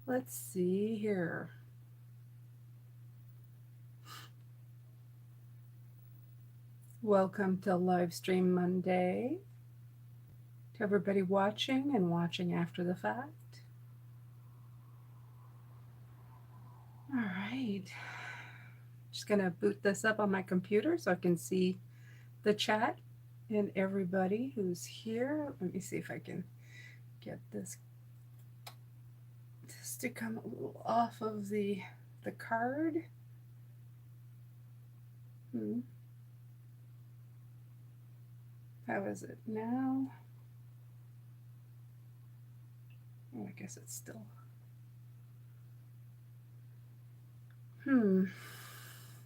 Let's see here. Welcome to Live Stream Monday. To everybody watching and watching after the fact. All right. Just going to boot this up on my computer so I can see the chat and everybody who's here. Let me see if I can get this to come a little off of the card. How is it now? Oh, I guess it's still.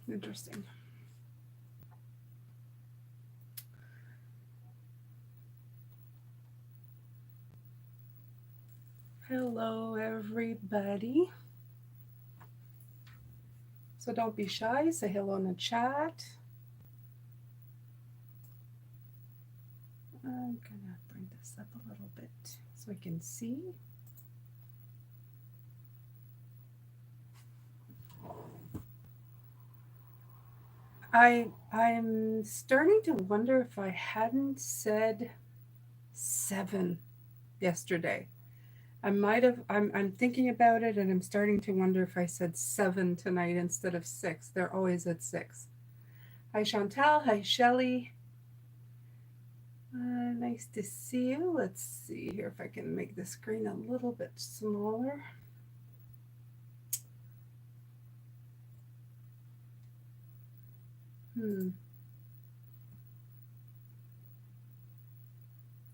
Interesting. Hello, everybody. So don't be shy. Say hello in the chat. I'm gonna bring this up a little bit so I can see. I'm starting to wonder if I hadn't said 7 yesterday. I might have. I'm thinking about it, and I'm starting to wonder if I said 7 tonight instead of 6. They're always at 6. Hi Chantal. Hi Shelley. Nice to see you. Let's see here if I can make the screen a little bit smaller.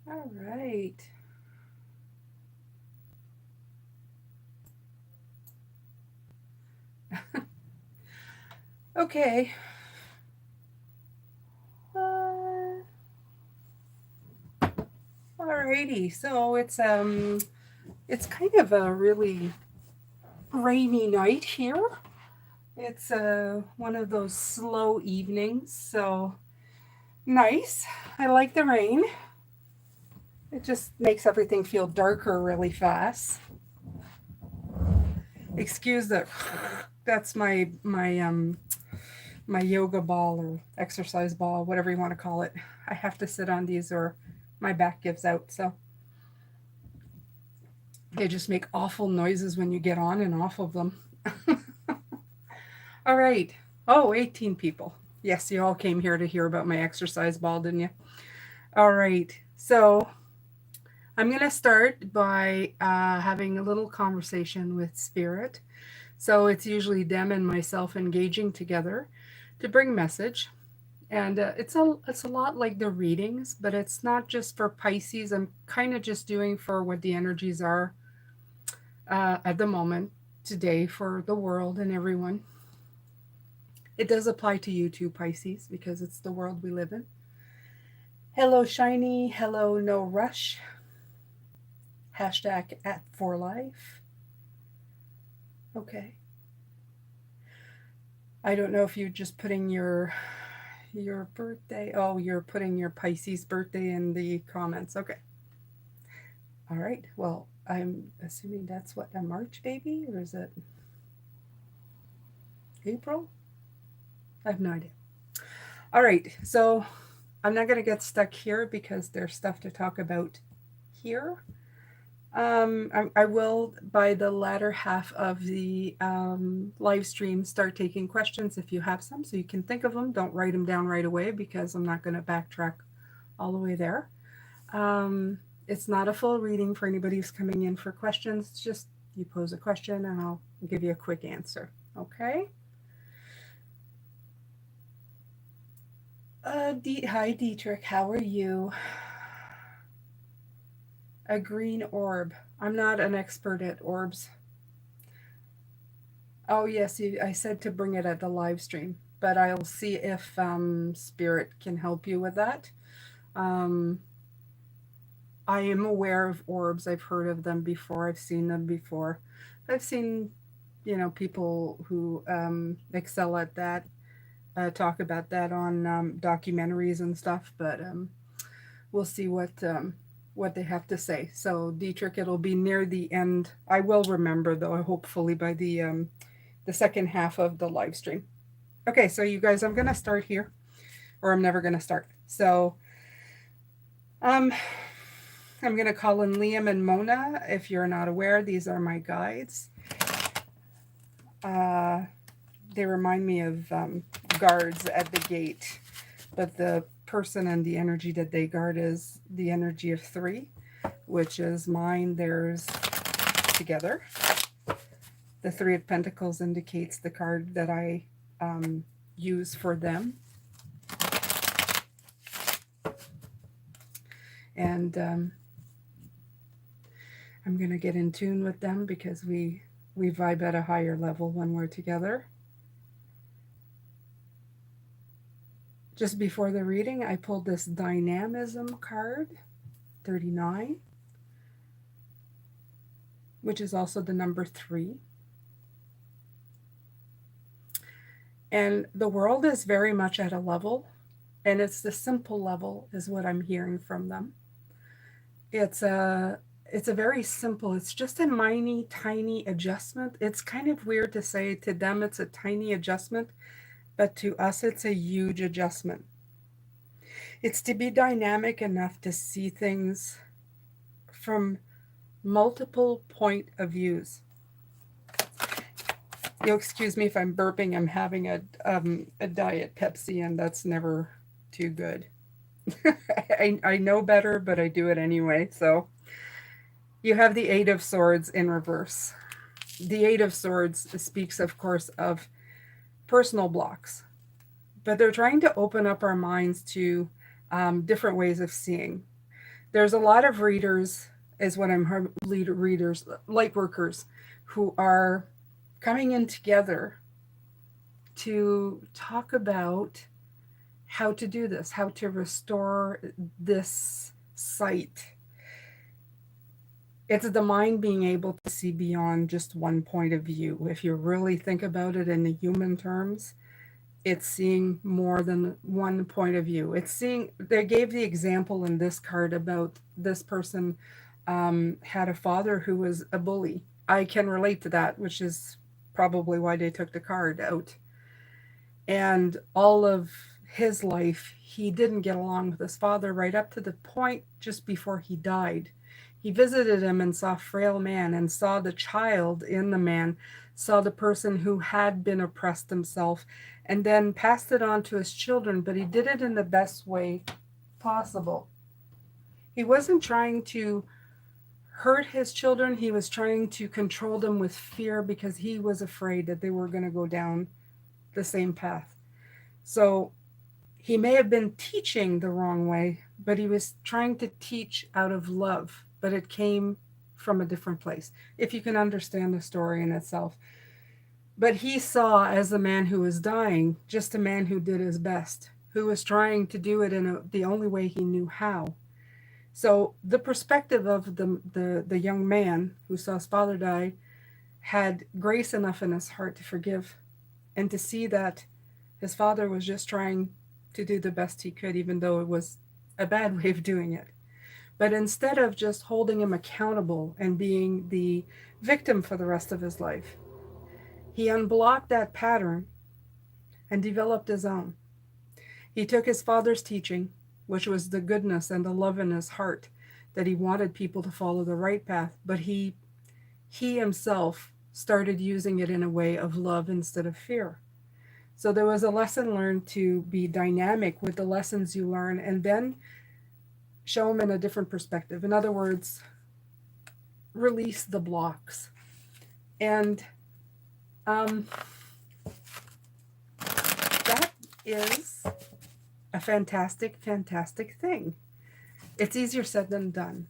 All right. Okay. Alrighty. So it's kind of a really rainy night here. It's one of those slow evenings, so nice. I like the rain. It just makes everything feel darker really fast. Excuse the that's my yoga ball or exercise ball, whatever you want to call it. I have to sit on these or my back gives out, so they just make awful noises when you get on and off of them. All right. Oh, 18 people. Yes, you all came here to hear about my exercise ball, didn't you? All right. So I'm going to start by having a little conversation with Spirit. So it's usually them and myself engaging together to bring message. And it's a lot like the readings, but it's not just for Pisces. I'm kind of just doing for what the energies are at the moment today for the world and everyone. It does apply to you too, Pisces, because it's the world we live in. Hello, Shiny. Hello, No Rush. Hashtag at for life. Okay. I don't know if you're just putting your birthday. Oh, you're putting your Pisces birthday in the comments. Okay. All right. Well, I'm assuming that's what, a March baby, or is it April? I have no idea. All right. So I'm not going to get stuck here because there's stuff to talk about here. I will, by the latter half of the live stream, start taking questions if you have some, so you can think of them. Don't write them down right away because I'm not going to backtrack all the way there. It's not a full reading for anybody who's coming in for questions. It's just you pose a question and I'll give you a quick answer. Okay? Hi, Dietrich. How are you? A green orb. I'm not an expert at orbs. Oh, yes, I said to bring it at the live stream, but I'll see if Spirit can help you with that. I am aware of orbs. I've heard of them before. I've seen them before. I've seen, people who excel at that, talk about that on documentaries and stuff, but we'll see what they have to say. So Dietrich, it'll be near the end. I will remember though, hopefully by the second half of the live stream. Okay, so you guys, I'm gonna start here, or I'm never gonna start. So um, I'm gonna call in Liam and Mona. If you're not aware, these are my guides. They remind me of guards at the gate, but the person and the energy that they guard is the energy of 3, which is mine, theirs, together. The 3 of Pentacles indicates the card that I use for them. And I'm going to get in tune with them because we vibe at a higher level when we're together. Just before the reading, I pulled this Dynamism card, 39, which is also the number 3. And the world is very much at a level, and it's the simple level is what I'm hearing from them. It's a very simple, it's just a tiny adjustment. It's kind of weird to say to them it's a tiny adjustment, but to us it's a huge adjustment. It's to be dynamic enough to see things from multiple point of views. You'll excuse me if I'm burping. I'm having a Diet Pepsi, and that's never too good. I know better, but I do it anyway. So you have the 8 of Swords in reverse. The 8 of Swords speaks, of course, of personal blocks, but they're trying to open up our minds to different ways of seeing. There's a lot of readers, is what I'm readers, light workers, who are coming in together to talk about how to do this, how to restore this sight. It's the mind being able to see beyond just one point of view. If you really think about it in the human terms, it's seeing more than one point of view. It's seeing, they gave the example in this card about this person had a father who was a bully. I can relate to that, which is probably why they took the card out. And all of his life, he didn't get along with his father right up to the point just before he died. He visited him and saw a frail man and saw the child in the man, saw the person who had been oppressed himself, and then passed it on to his children, but he did it in the best way possible. He wasn't trying to hurt his children. He was trying to control them with fear because he was afraid that they were going to go down the same path. So he may have been teaching the wrong way, but he was trying to teach out of love, but it came from a different place, if you can understand the story in itself. But he saw, as the man who was dying, just a man who did his best, who was trying to do it in the only way he knew how. So the perspective of the young man who saw his father die had grace enough in his heart to forgive and to see that his father was just trying to do the best he could, even though it was a bad way of doing it. But instead of just holding him accountable and being the victim for the rest of his life, he unblocked that pattern and developed his own. He took his father's teaching, which was the goodness and the love in his heart, that he wanted people to follow the right path, but he himself started using it in a way of love instead of fear. So there was a lesson learned to be dynamic with the lessons you learn and then show them in a different perspective. In other words, release the blocks. And that is a fantastic thing. It's easier said than done.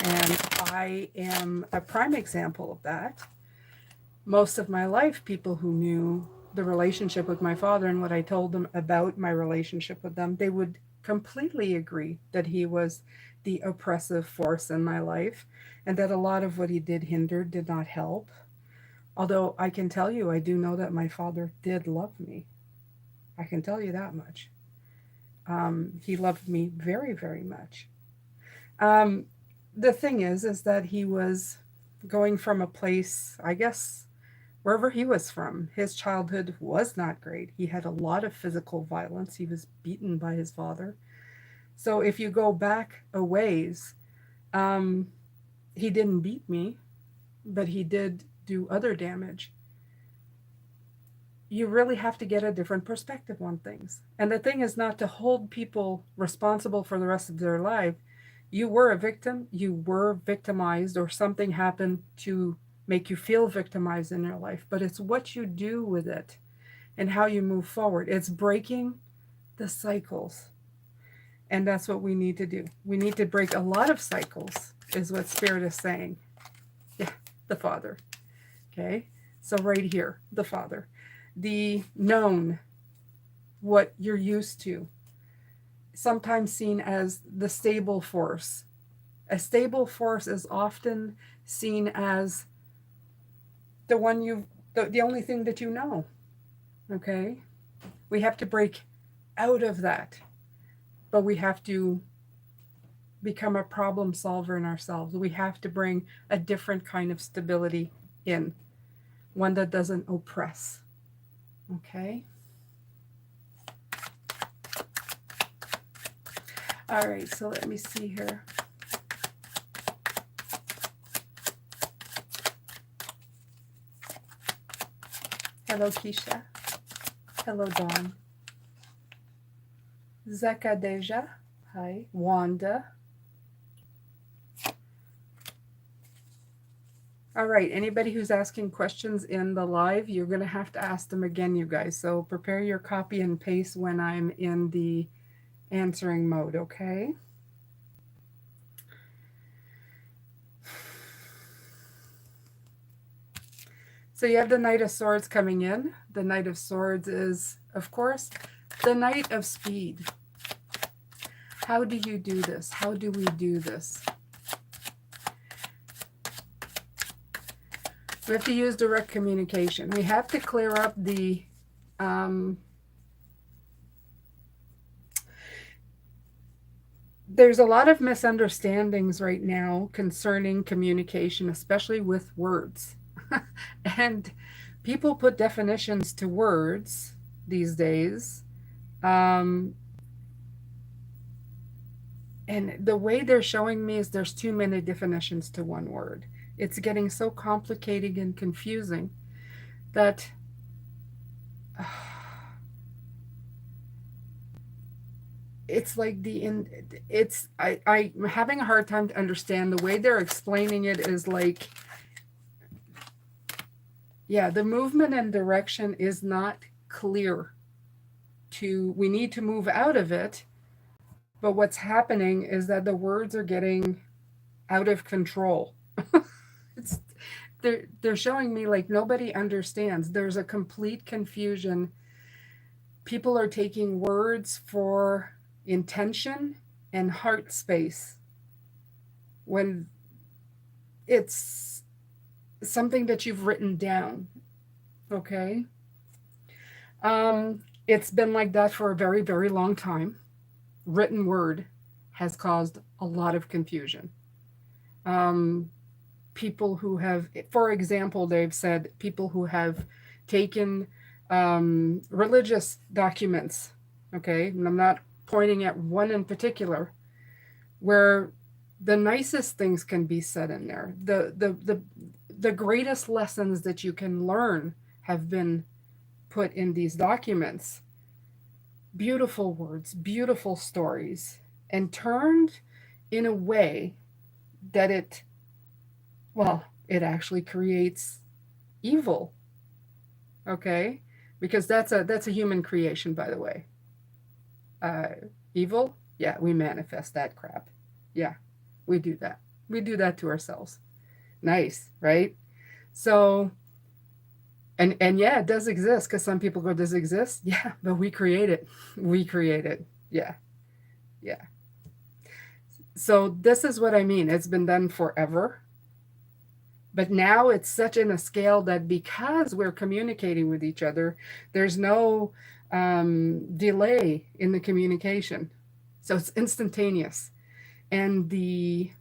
And I am a prime example of that. Most of my life, people who knew the relationship with my father and what I told them about my relationship with them, they would completely agree that he was the oppressive force in my life and that a lot of what he did did not help. Although I can tell you, I do know that my father did love me. I can tell you that much. He loved me very, very much. Um, the thing is that he was going from a place, I guess, wherever he was from. His childhood was not great. He had a lot of physical violence. He was beaten by his father. So if you go back a ways, um, he didn't beat me, but he did do other damage. You really have to get a different perspective on things. And the thing is not to hold people responsible for the rest of their life. You were a victim, you were victimized, or something happened to make you feel victimized in your life. But it's what you do with it and how you move forward. It's breaking the cycles. And that's what we need to do. We need to break a lot of cycles, is what Spirit is saying. Yeah, the Father. Okay? So, right here, the Father. The known, what you're used to, sometimes seen as the stable force. A stable force is often seen as the one the only thing that you know. Okay? We have to break out of that, but we have to become a problem solver in ourselves. We have to bring a different kind of stability in, one that doesn't oppress. Okay? All right, so let me see here. Hello, Keisha. Hello, Dawn. Zakadeja. Hi. Wanda. All right, anybody who's asking questions in the live, you're going to have to ask them again, you guys. So prepare your copy and paste when I'm in the answering mode, okay? So you have the Knight of Swords coming in. The Knight of Swords is, of course, the Knight of Speed. How do you do this? How do we do this? We have to use direct communication. We have to clear up the there's a lot of misunderstandings right now concerning communication, especially with words. And people put definitions to words these days. And the way they're showing me is there's too many definitions to one word. It's getting so complicated and confusing that it's like I'm having a hard time to understand. The way they're explaining it is like, yeah, the movement and direction is not clear. We need to move out of it, but what's happening is that the words are getting out of control. It's they're showing me like nobody understands. There's a complete confusion. People are taking words for intention and heart space when it's something that you've written down. Okay? It's been like that for a very, very long time. Written word has caused a lot of confusion. People who have, for example, they've said people who have taken religious documents, okay, and I'm not pointing at one in particular, where the nicest things can be said in there. The greatest lessons that you can learn have been put in these documents. Beautiful words, beautiful stories, and turned in a way that it actually creates evil. Okay? Because that's a human creation, by the way. Evil? Yeah, we manifest that crap. Yeah, we do that. We do that to ourselves. Nice, right? So, and yeah, it does exist, because some people go, does it exist? Yeah, but we create it. We create it. Yeah. Yeah. So this is what I mean. It's been done forever. But now it's such in a scale that because we're communicating with each other, there's no delay in the communication. So it's instantaneous. And the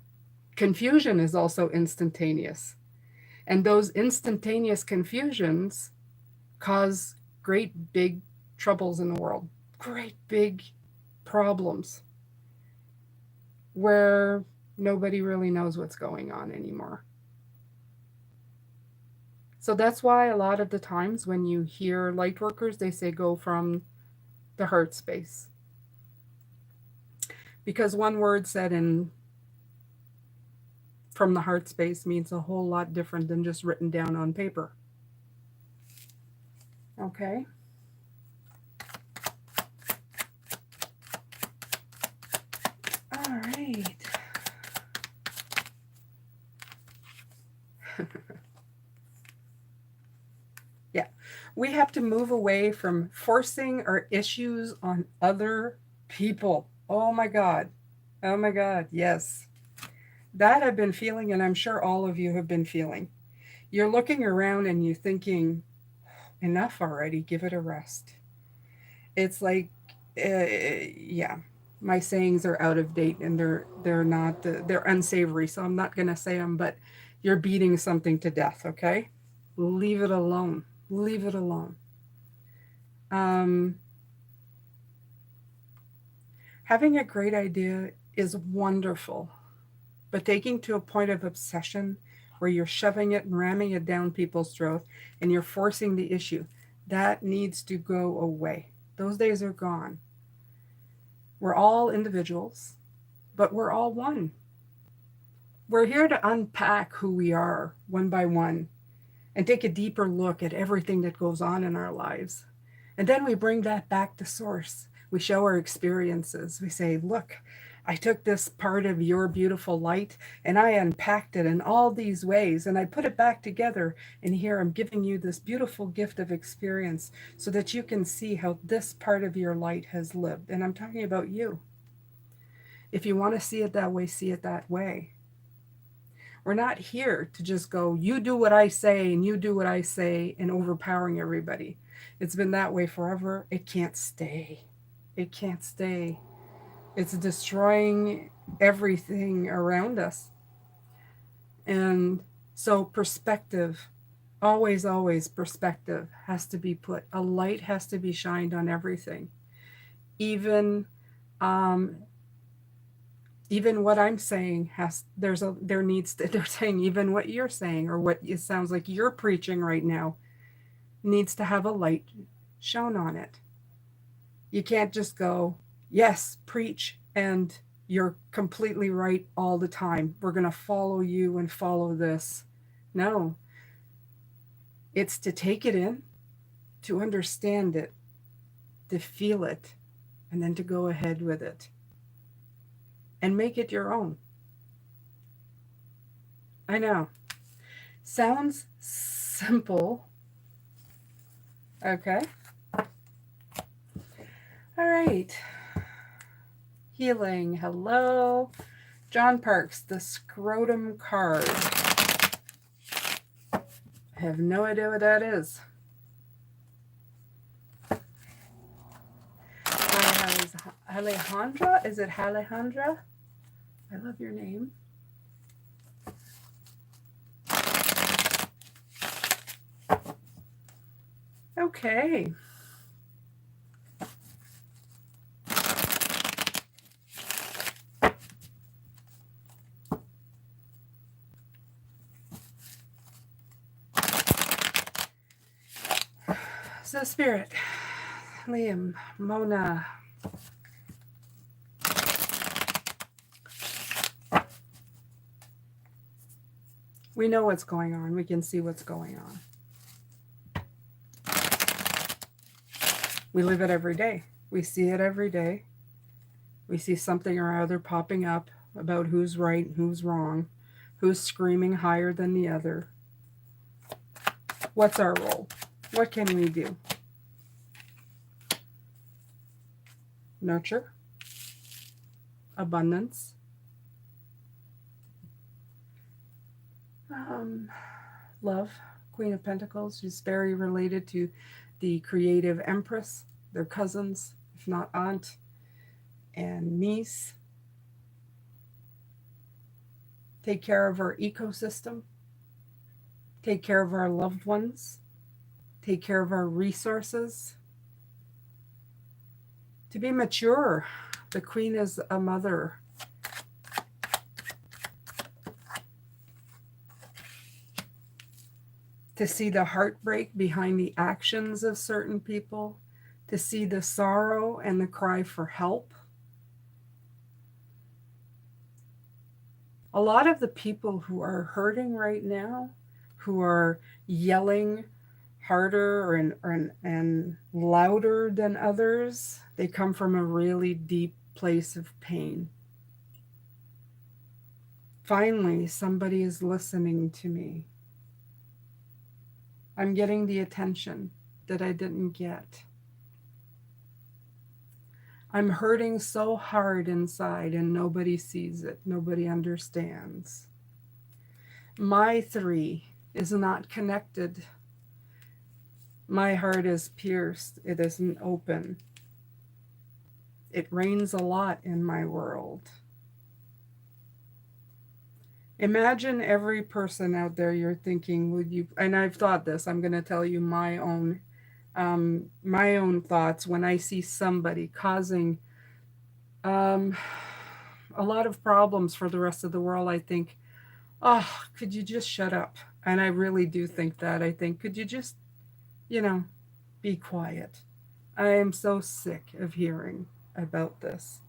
confusion is also instantaneous. And those instantaneous confusions cause great big troubles in the world, great big problems where nobody really knows what's going on anymore. So that's why a lot of the times when you hear light workers, they say go from the heart space. Because one word said in from the heart space means a whole lot different than just written down on paper. Okay? All right. Yeah. We have to move away from forcing our issues on other people. Oh my God. Oh my God. Yes. That I've been feeling, and I'm sure all of you have been feeling. You're looking around and you're thinking, enough already, give it a rest. It's like, yeah, my sayings are out of date and they're not, they're unsavory, so I'm not going to say them, but you're beating something to death, okay? Leave it alone. Leave it alone. Um, Having a great idea is wonderful, but taking to a point of obsession where you're shoving it and ramming it down people's throat and you're forcing the issue, that needs to go away. Those days are gone. We're all individuals, but we're all one. We're here to unpack who we are one by one and take a deeper look at everything that goes on in our lives. And then we bring that back to source. We show our experiences. We say, look, I took this part of your beautiful light and I unpacked it in all these ways and I put it back together. And here I'm giving you this beautiful gift of experience so that you can see how this part of your light has lived. And I'm talking about you. If you want to see it that way, see it that way. We're not here to just go, you do what I say and you do what I say and overpowering everybody. It's been that way forever. It can't stay. It can't stay. It's destroying everything around us. And so perspective, always, always perspective has to be put. A light has to be shined on everything. Even um, even what I'm saying has there needs to, they're saying even what you're saying or what it sounds like you're preaching right now needs to have a light shown on it. You can't just go, yes, preach, and you're completely right all the time. We're going to follow you and follow this. No, it's to take it in, to understand it, to feel it, and then to go ahead with it and make it your own. I know. Sounds simple. Okay. All right. Healing. Hello. John Parks, the scrotum card. I have no idea what that is. Alejandra? Is it Alejandra? I love your name. Okay. So, Spirit, Liam, Mona. We know what's going on. We can see what's going on. We live it every day. We see it every day. We see something or other popping up about who's right and who's wrong, who's screaming higher than the other. What's our role? What can we do? Nurture, abundance, love. Queen of Pentacles, she's very related to the creative Empress, their cousins, if not aunt and niece. take care of our ecosystem, take care of our loved ones, take care of our resources. To be mature, the Queen is a mother. To see the heartbreak behind the actions of certain people, to see the sorrow and the cry for help. A lot of the people who are hurting right now, who are yelling harder and louder than others, they come from a really deep place of pain. Finally, somebody is listening to me. I'm getting the attention that I didn't get. I'm hurting so hard inside and nobody sees it. Nobody understands. My 3 is not connected. My heart is pierced. It isn't open. It rains a lot in my world. Imagine every person out there you're thinking, would you, and I've thought this, I'm going to tell you my own thoughts when I see somebody causing a lot of problems for the rest of the world. I think, oh, could you just shut up? And I really do think that. I think, could you just, be quiet? I am so sick of hearing about this.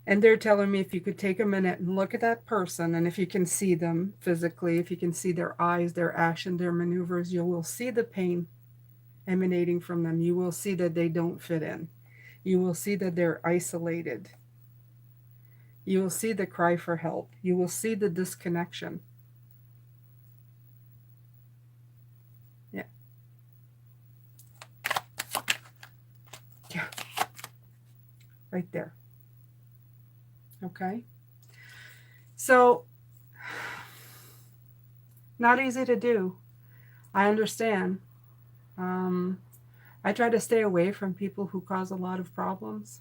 And they're telling me if you could take a minute and look at that person, and if you can see them physically, if you can see their eyes, their action, their maneuvers, you will see the pain emanating from them. You will see that they don't fit in. You will see that they're isolated. You will see the cry for help. You will see the disconnection. Yeah. Yeah. Right there. Okay. So, not easy to do. I understand. I try to stay away from people who cause a lot of problems.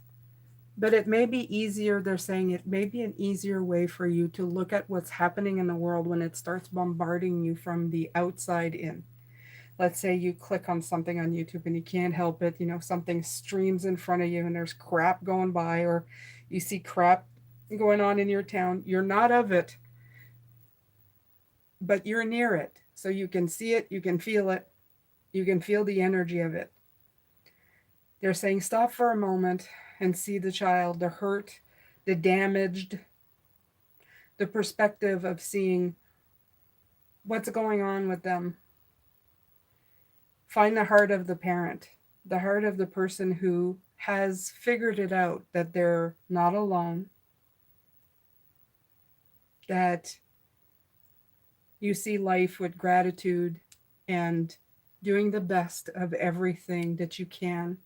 But it may be easier, they're saying it may be an easier way for you to look at what's happening in the world when it starts bombarding you from the outside in. Let's say you click on something on YouTube and you can't help it, something streams in front of you and there's crap going by, or you see crap going on in your town. You're not of it, but you're near it. So you can see it, you can feel it, you can feel the energy of it. They're saying stop for a moment and see the child, the hurt, the damaged, the perspective of seeing what's going on with them. Find the heart of the parent, the heart of the person who has figured it out, that they're not alone, that you see life with gratitude and doing the best of everything that you can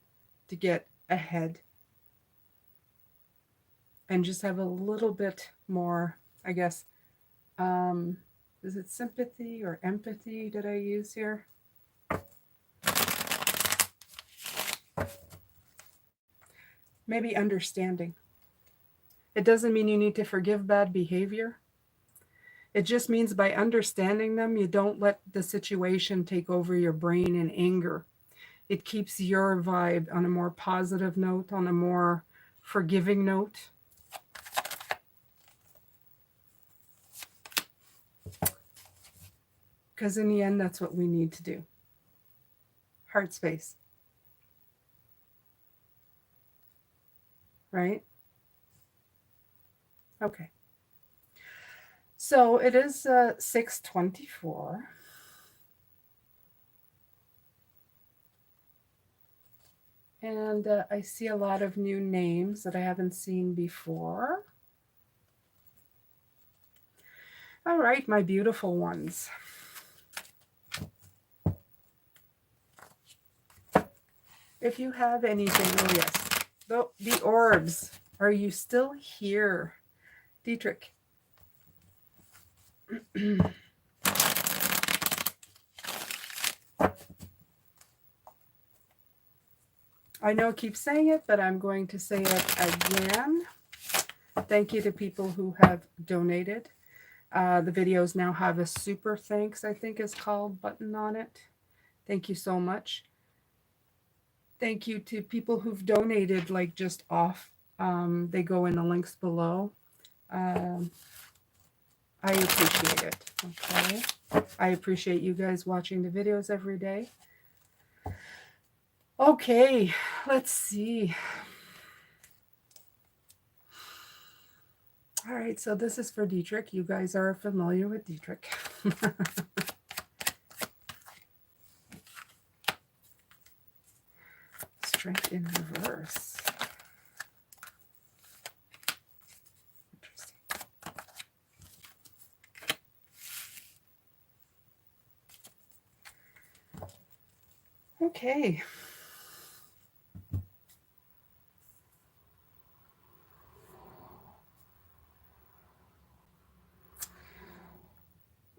to get ahead. And just have a little bit more, I guess, is it sympathy or empathy that I use here? Maybe understanding. It doesn't mean you need to forgive bad behavior. It just means by understanding them, you don't let the situation take over your brain in anger. It keeps your vibe on a more positive note, on a more forgiving note. Because in the end, that's what we need to do. Heart space. Right? Okay. So it is 6:24. And I see a lot of new names that I haven't seen before. All right, my beautiful ones. If you have anything, oh yes, the orbs, are you still here? Dietrich. I know I keep saying it, but I'm going to say it again. Thank you to people who have donated. The videos now have a super thanks, I think is called, button on it. Thank you so much. Thank you to people who've donated, like just off. They go in the links below. Um, I appreciate it. Okay. I appreciate you guys watching the videos every day. Okay, let's see. All right, so this is for Dietrich. You guys are familiar with Dietrich. Strength in reverse. Interesting. Okay.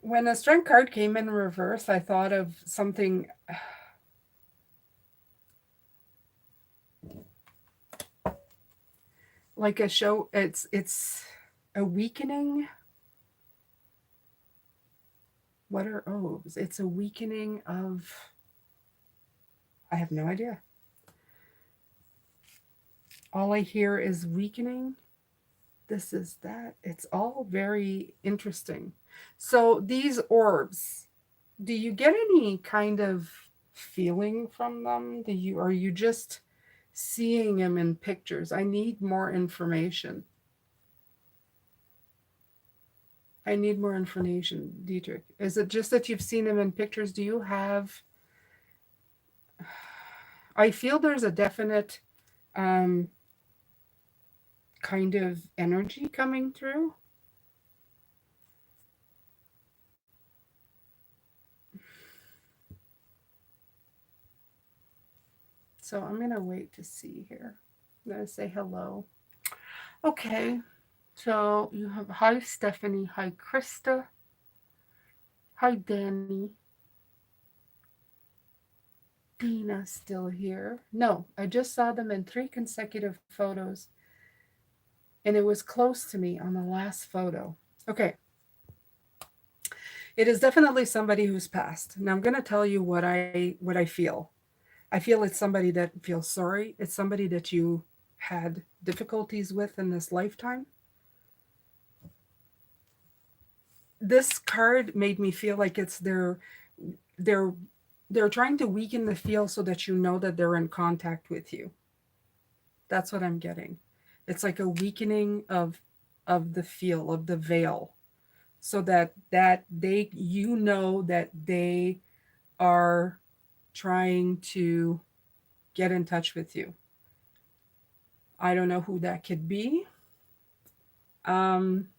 When a strength card came in reverse, I thought of something like a show. It's a weakening. What are orbs? It's a weakening of. I have no idea. All I hear is weakening. This is that. It's all very interesting. So these orbs, do you get any kind of feeling from them? Are you just seeing them in pictures? I need more information. I need more information, Dietrich. Is it just that you've seen them in pictures? Do you have I feel there's a definite um kind of energy coming through. So I'm going to wait to see here. I'm going to say hello. Okay. So you have hi Stephanie, hi Krista, hi Danny, Dina still here. No, I just saw them in 3 consecutive photos and it was close to me on the last photo. Okay. It is definitely somebody who's passed. Now I'm going to tell you what I feel. I feel it's somebody that feels sorry. It's somebody that you had difficulties with in this lifetime. This card made me feel like it's they're they're trying to weaken the field so that you know that they're in contact with you. That's what I'm getting. It's like a weakening of the feel of the veil so that they you know that they are trying to get in touch with you. I don't know who that could be. Um,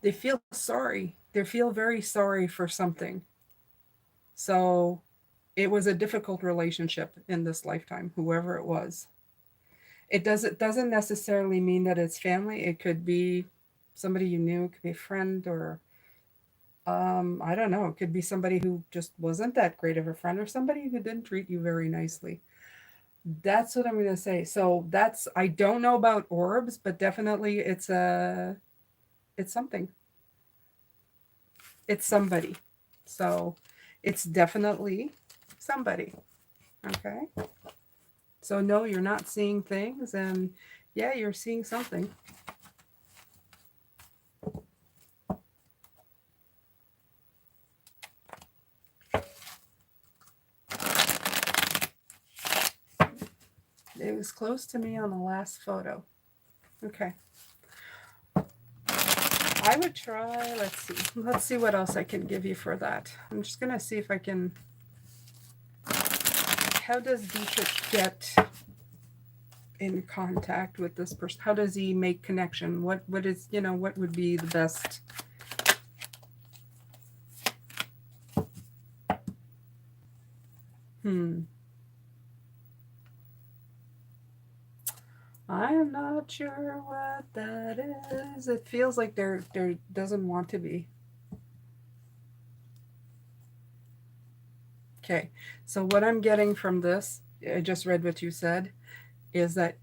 they feel sorry. They feel very sorry for something. So it was a difficult relationship in this lifetime, whoever it was. It doesn't necessarily mean that it's family. It could be somebody you knew, it could be a friend or I don't know, it could be somebody who just wasn't that great of a friend or somebody who didn't treat you very nicely. That's what I'm going to say. So that's I don't know about orbs, but definitely it's something. It's somebody. So it's definitely somebody. Okay? So no, you're not seeing things and yeah, you're seeing something. It was close to me on the last photo. Okay. I would try, let's see. Let's see what else I can give you for that. I'm just going to see if I can. How does Dietrich get in contact with this person? How does he make connection? What is, what would be the best? I am not sure what that is. It feels like there doesn't want to be. Okay, so what I'm getting from this, I just read what you said, is that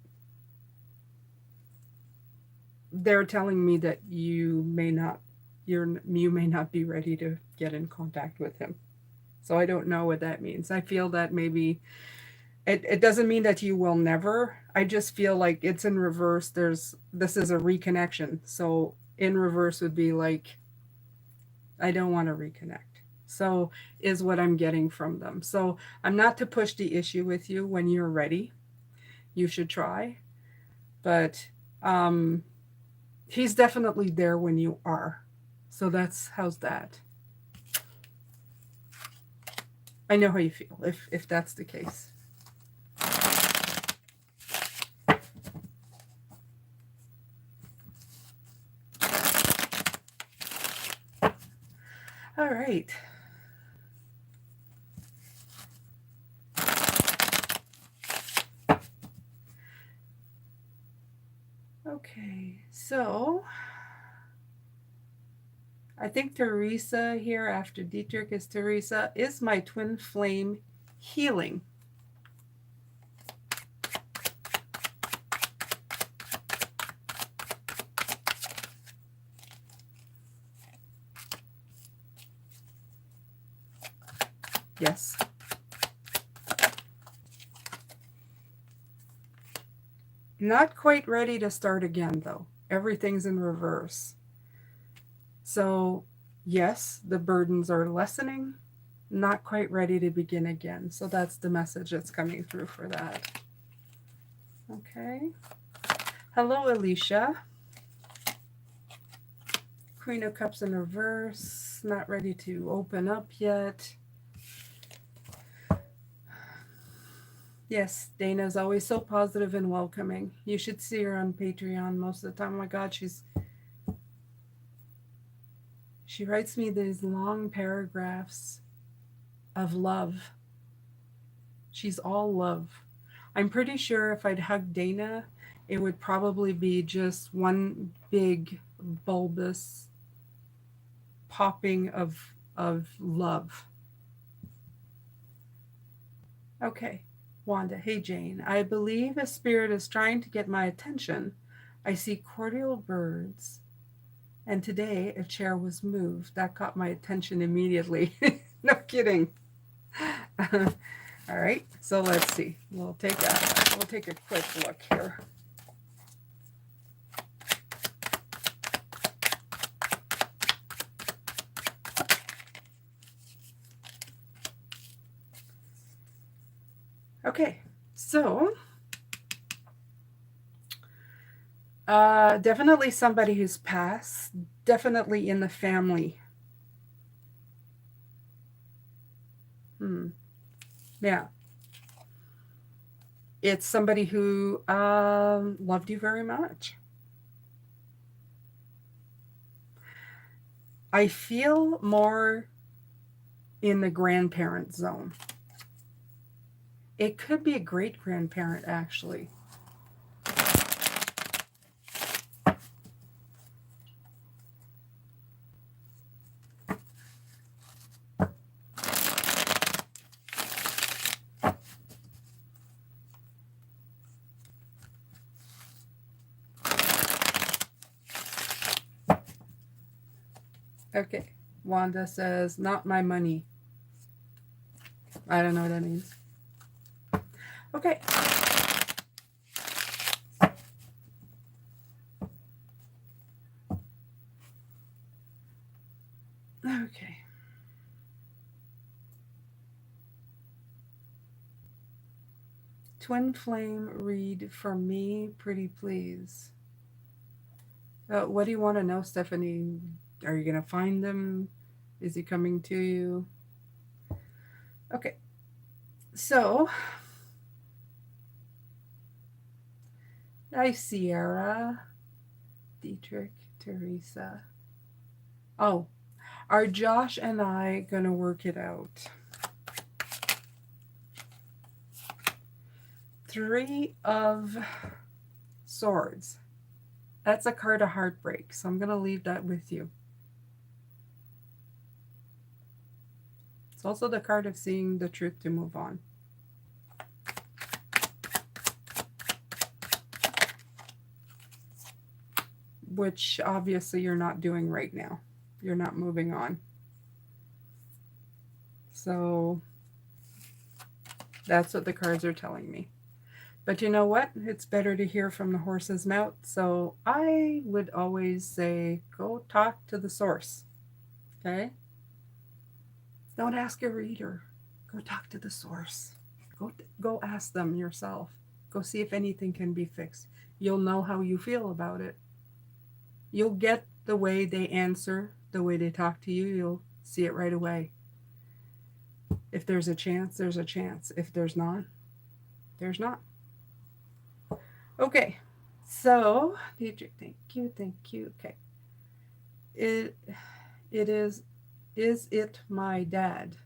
they're telling me that you may not be ready to get in contact with him. So I don't know what that means. I feel that maybe it doesn't mean that you will never. I just feel like it's in reverse. This is a reconnection. So in reverse would be like, I don't want to reconnect. So is what I'm getting from them. So I'm not to push the issue with you. When you're ready, you should try. But um, he's definitely there when you are. So how's that? I know how you feel if that's the case. All right. Okay, so I think Teresa here after Dietrich is Teresa. Is my twin flame healing? Yes. Not quite ready to start again, though. Everything's in reverse. So, yes, the burdens are lessening. Not quite ready to begin again. So that's the message that's coming through for that. Okay. Hello, Alicia. Queen of Cups in reverse. Not ready to open up yet. Yes, Dana's always so positive and welcoming. You should see her on Patreon most of the time. Oh my God, she writes me these long paragraphs of love. She's all love. I'm pretty sure if I'd hug Dana, it would probably be just one big bulbous popping of love. Okay. Wanda, hey Jane, I believe a spirit is trying to get my attention. I see cordial birds, and today a chair was moved. That caught my attention immediately. No kidding. All right, so let's see. We'll take a quick look here. Okay, so definitely somebody who's passed, definitely in the family. Yeah. It's somebody who loved you very much. I feel more in the grandparent zone. It could be a great grandparent, actually. Okay. Wanda says, not my money. I don't know what that means. Okay. Okay. Twin flame read for me, pretty please. What do you want to know, Stephanie? Are you going to find them? Is he coming to you? Okay. So, hi, Sierra, Dietrich, Teresa. Oh, are Josh and I going to work it out? 3 of Swords. That's a card of heartbreak, so I'm going to leave that with you. It's also the card of seeing the truth to move on. which obviously you're not doing right now. You're not moving on. So that's what the cards are telling me. But you know what? It's better to hear from the horse's mouth. So I would always say, go talk to the source. Okay? Don't ask a reader. Go talk to the source. Go ask them yourself. Go see if anything can be fixed. You'll know how you feel about it. You'll get the way they answer, the way they talk to you. You'll see it right away. If there's a chance, there's a chance. If there's not, there's not. Okay. So, Deirdre, thank you. Okay. It is it my dad?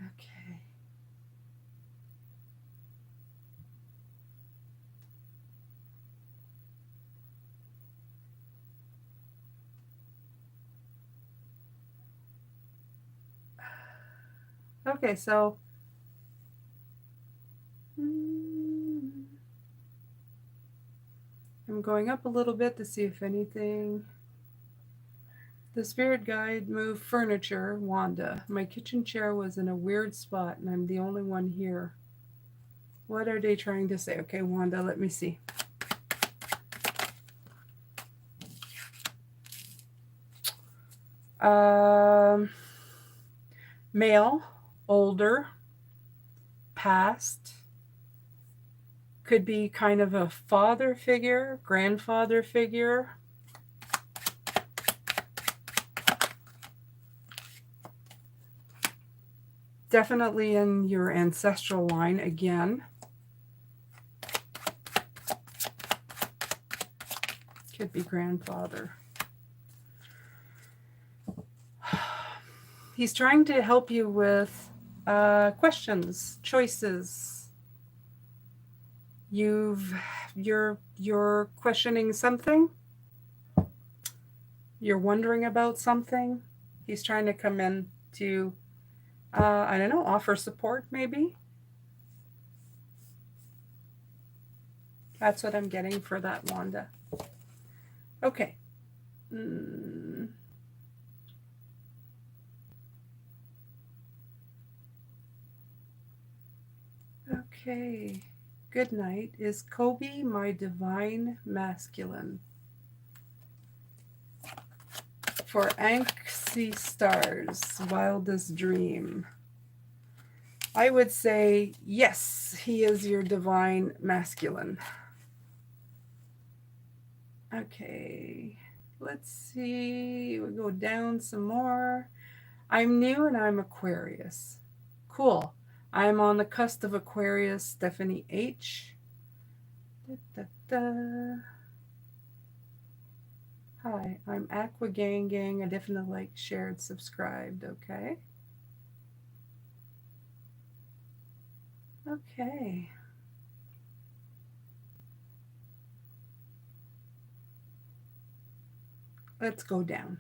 Okay. Okay, so I'm going up a little bit to see if anything. The spirit guide moved furniture, Wanda. My kitchen chair was in a weird spot and I'm the only one here. What are they trying to say? Okay, Wanda, let me see. Male, older, past. Could be kind of a father figure, grandfather figure. Definitely in your ancestral line again. Could be grandfather. He's trying to help you with questions, choices. You're questioning something. You're wondering about something. He's trying to come in to, I don't know, offer support maybe. That's what I'm getting for that, Wanda. Okay. Okay. Good night. Is Kobe my divine masculine? For Anxie Stars, Wildest Dream. I would say yes, he is your divine masculine. Okay, let's see. We'll go down some more. I'm new and I'm Aquarius. Cool. I'm on the cusp of Aquarius, Stephanie H. Da, da, da. Hi, I'm Aqua Gang Gang. I definitely like, shared, subscribed. Okay. Okay. Let's go down.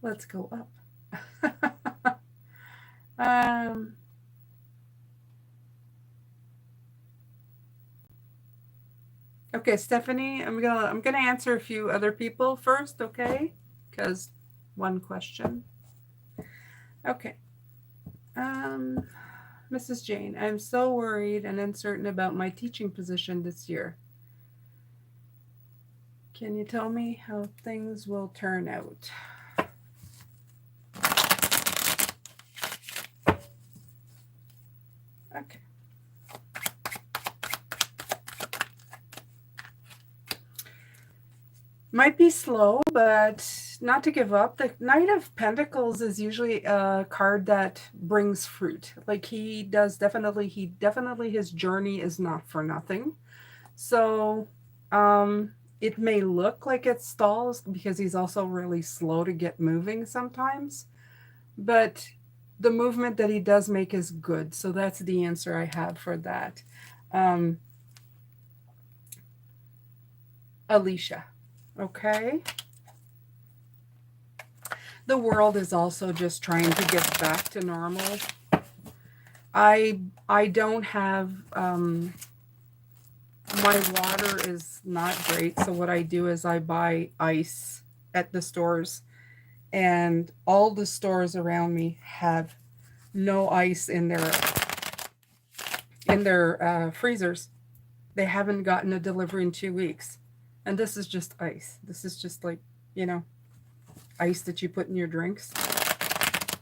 Let's go up. Okay, Stephanie, I'm gonna answer a few other people first, okay? Because one question. Okay. Mrs. Jane, I'm so worried and uncertain about my teaching position this year. Can you tell me how things will turn out? Okay. Might be slow, but not to give up. The Knight of Pentacles is usually a card that brings fruit. Like he definitely, his journey is not for nothing. So it may look like it stalls because he's also really slow to get moving sometimes. But the movement that he does make is good. So that's the answer I have for that. Alicia. Okay. The world is also just trying to get back to normal. I don't have my water is not great, so what I do is I buy ice at the stores, and all the stores around me have no ice in their freezers. They haven't gotten a delivery in 2 weeks, and this is just ice. This is just like, you know, ice that you put in your drinks.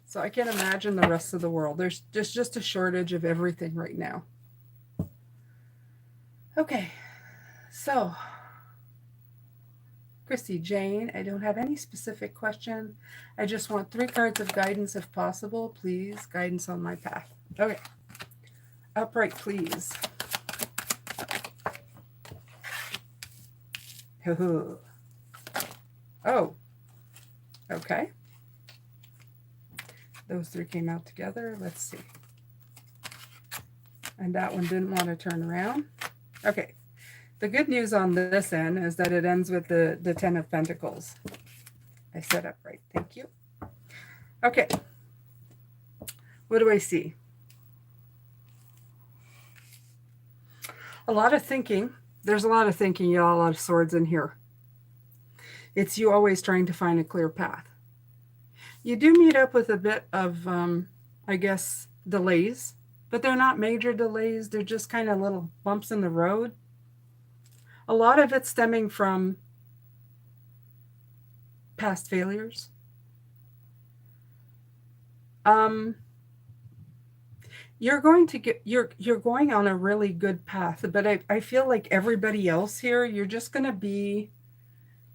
So I can't imagine the rest of the world. There's just a shortage of everything right now. Okay, so Christy Jane, I don't have any specific question. I just want 3 cards of guidance if possible. Please, guidance on my path. Okay. Upright, please. Oh, okay. Those 3 came out together. Let's see. And that one didn't want to turn around. Okay. The good news on this end is that it ends with the 10 of Pentacles. I said upright. Thank you. Okay. What do I see? A lot of thinking. There's a lot of thinking. You got a lot of swords in here. It's you always trying to find a clear path. You do meet up with a bit of, I guess, delays, but they're not major delays. They're just kind of little bumps in the road. A lot of it stemming from past failures. You're going to get you're going on a really good path, but I feel like everybody else here, you're just going to be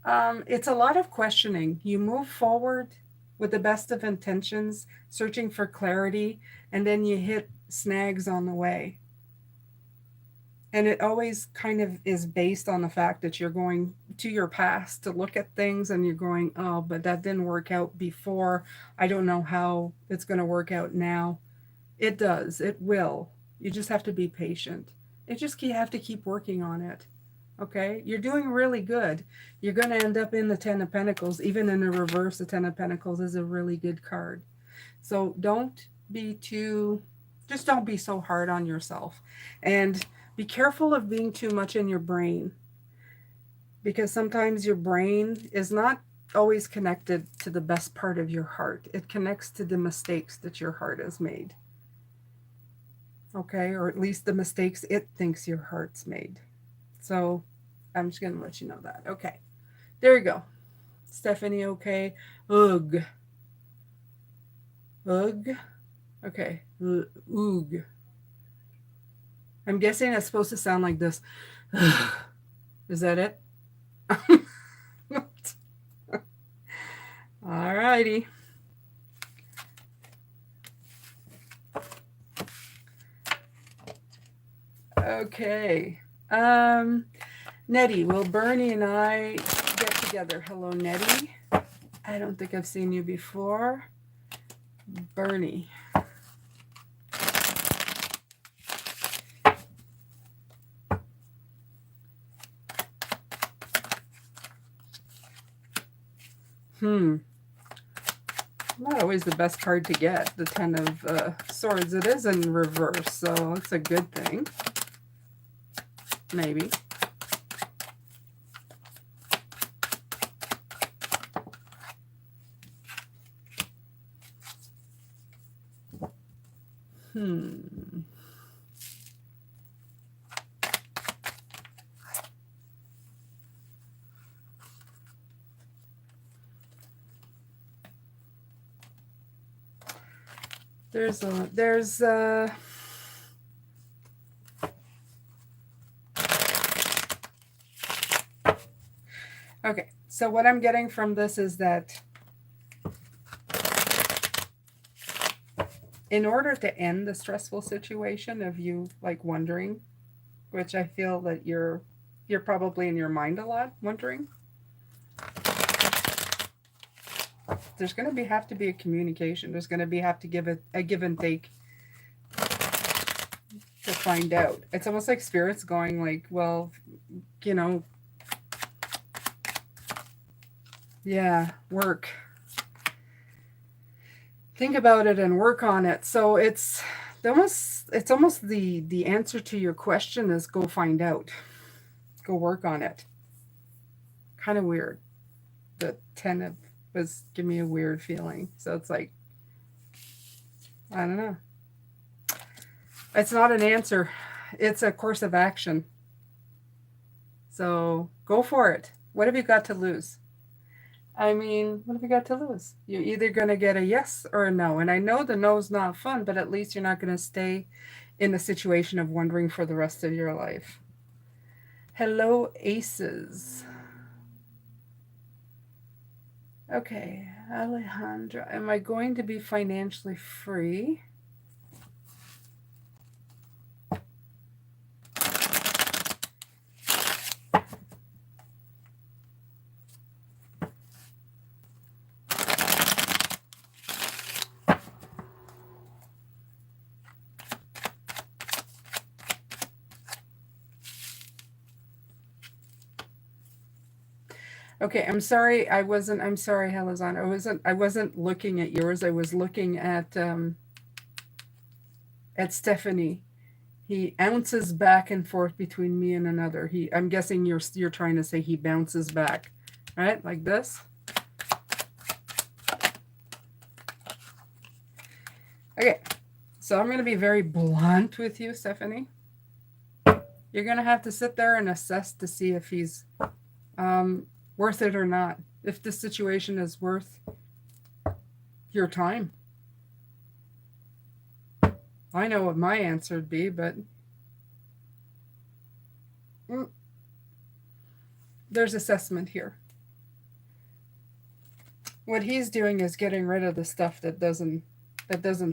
it's a lot of questioning. You move forward with the best of intentions, searching for clarity, and then you hit snags on the way. And it always kind of is based on the fact that you're going to your past to look at things and you're going, oh, but that didn't work out before. I don't know how it's going to work out now. It does. It will. You just have to be patient. You have to keep working on it. Okay? You're doing really good. You're going to end up in the 10 of Pentacles. Even in the reverse, the 10 of Pentacles is a really good card. So don't be so hard on yourself. And be careful of being too much in your brain, because sometimes your brain is not always connected to the best part of your heart. It connects to the mistakes that your heart has made. Okay? Or at least the mistakes it thinks your heart's made. So I'm just going to let you know that. Okay. There you go. Stephanie, okay. Ugh. Ugh. Okay. Oog. I'm guessing it's supposed to sound like this. Is that it? All righty. Okay. Nettie, will Bernie and I get together? Hello, Nettie. I don't think I've seen you before. Bernie. Not always the best card to get, the 10 of Swords. It is in reverse, so it's a good thing. Maybe. Okay, so what I'm getting from this is that in order to end the stressful situation of you like wondering, which I feel that you're probably in your mind a lot wondering, there's going to have to be a communication. There's going to have to give it a give and take to find out. It's almost like Spirit's going like, well, you know, Yeah, work. Think about it and work on it. So it's almost the answer to your question is go find out. Go work on it. Kind of weird. The 10 of was give me a weird feeling. So it's like I don't know. It's not an answer. It's a course of action. So go for it. What have you got to lose? I mean, what have you got to lose? You're either going to get a yes or a no. And I know the no's not fun, but at least you're not going to stay in the situation of wondering for the rest of your life. Hello, aces. Okay, Alejandra, am I going to be financially free? Okay, I'm sorry. I'm sorry, Helazon. I wasn't looking at yours. I was looking at Stephanie. He ounces back and forth between me and another. I'm guessing you're trying to say he bounces back, right? Like this. Okay. So I'm going to be very blunt with you, Stephanie. You're going to have to sit there and assess to see if he's worth it or not. If the situation is worth your time. I know what my answer would be, but there's assessment here. What he's doing is getting rid of the stuff that doesn't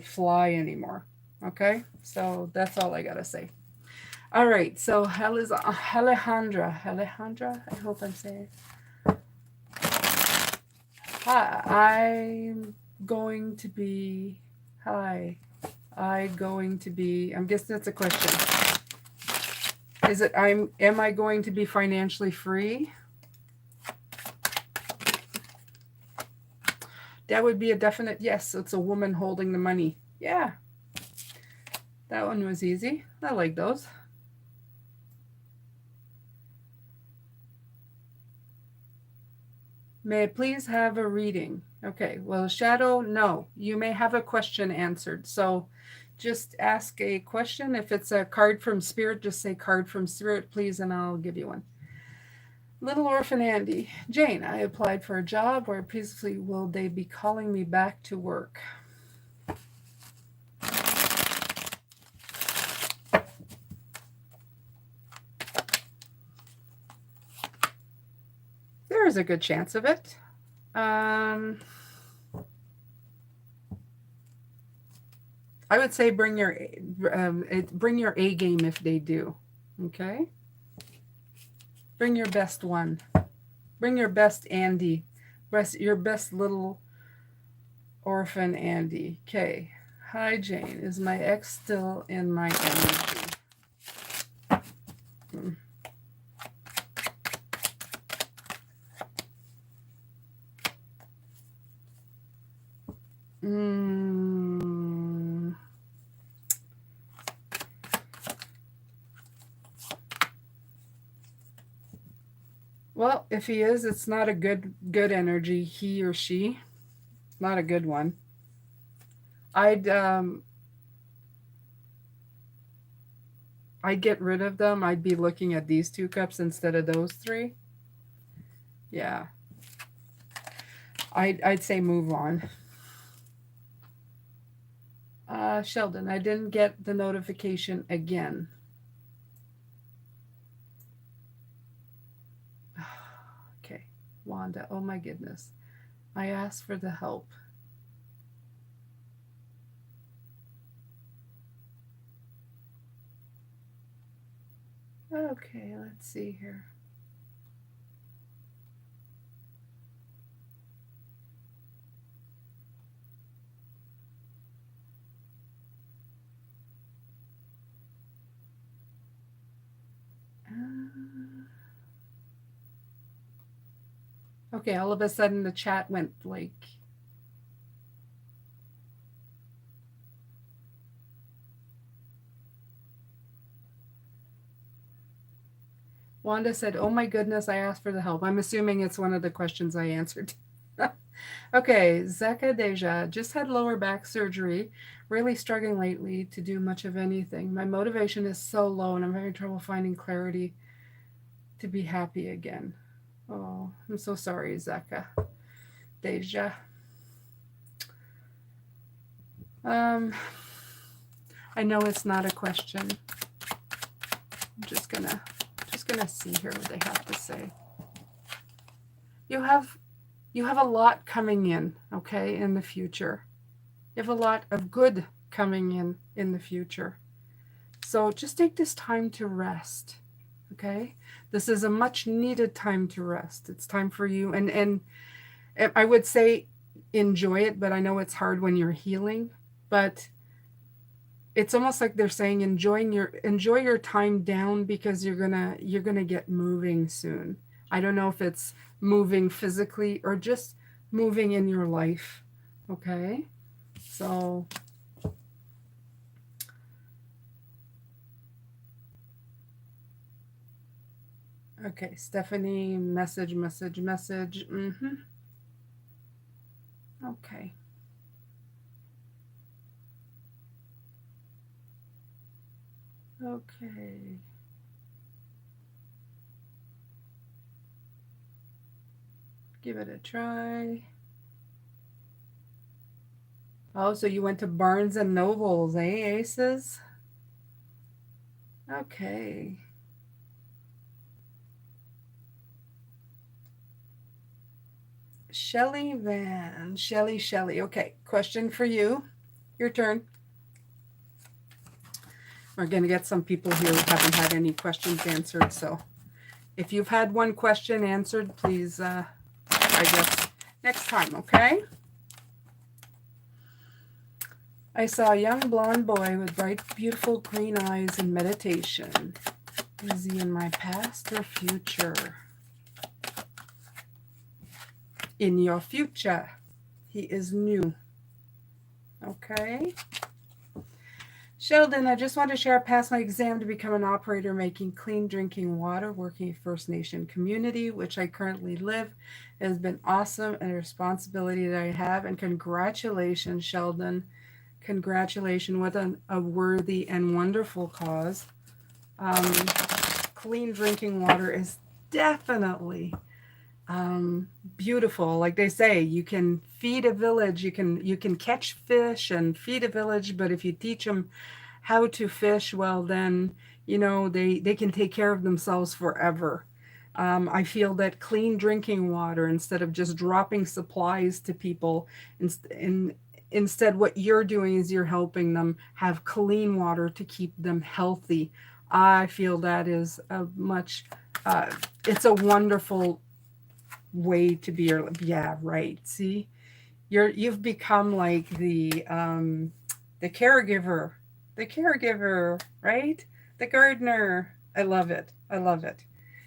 fly anymore. Okay? So that's all I got to say. All right. So Alejandra, I hope I'm saying. Hi, I'm going to be I'm guessing that's a question. Is it am I going to be financially free? That would be a definite yes. It's a woman holding the money. Yeah. That one was easy. I like those. May I please have a reading? Okay. Well, Shadow, no. You may have a question answered. So just ask a question. If it's a card from Spirit, just say card from Spirit, please, and I'll give you one. Little Orphan Andy. Jane, I applied for a job. Where previously will they be calling me back to work? There is a good chance of it. I would say bring your A game if they do. Okay. Bring your best one. Bring your best Andy. Your best little orphan Andy. Okay. Hi Jane. Is my ex still in my energy? Well, if he is, it's not a good energy. He or she, not a good one. I'd get rid of them. I'd be looking at these 2 cups instead of those 3. Yeah. I'd say move on. Sheldon, I didn't get the notification again. Okay. Wanda, oh my goodness. I asked for the help. Okay, let's see here. Okay, all of a sudden the chat went like. Wanda said, "Oh my goodness, I asked for the help." I'm assuming it's one of the questions I answered. Okay, Zeka Deja just had lower back surgery. Really struggling lately to do much of anything. My motivation is so low and I'm having trouble finding clarity to be happy again. Oh, I'm so sorry, Zeka Deja. Um, I know it's not a question. I'm just gonna see here what they have to say. You have a lot coming in, okay, in the future. You have a lot of good coming in the future. So just take this time to rest, okay? This is a much needed time to rest. It's time for you, and I would say enjoy it, but I know it's hard when you're healing, but it's almost like they're saying enjoy your time down because you're gonna get moving soon. I don't know if it's moving physically or just moving in your life. Okay? So okay, Stephanie, message. Okay. Okay. Give it a try. Oh, so you went to Barnes and Nobles, eh, Aces? Okay. Shelly Van. Shelly. Okay, question for you. Your turn. We're going to get some people here who haven't had any questions answered. So if you've had one question answered, please, I guess, next time, okay? I saw a young blonde boy with bright, beautiful green eyes in meditation. Is he in my past or future? In your future. He is new. Okay? Sheldon, I just want to share I passed my exam to become an operator making clean drinking water, working a First Nation community, which I currently live. It has been awesome and a responsibility that I have. And congratulations, Sheldon. Congratulations. What a worthy and wonderful cause. Clean drinking water is definitely beautiful. Like they say, you can feed a village, you can catch fish and feed a village, but if you teach them how to fish, well then they can take care of themselves forever. I feel that clean drinking water, instead of just dropping supplies to people, instead what you're doing is you're helping them have clean water to keep them healthy. I feel that is a much it's a wonderful way to be your, yeah, right. See, you've become like the caregiver, right? The gardener. I love it.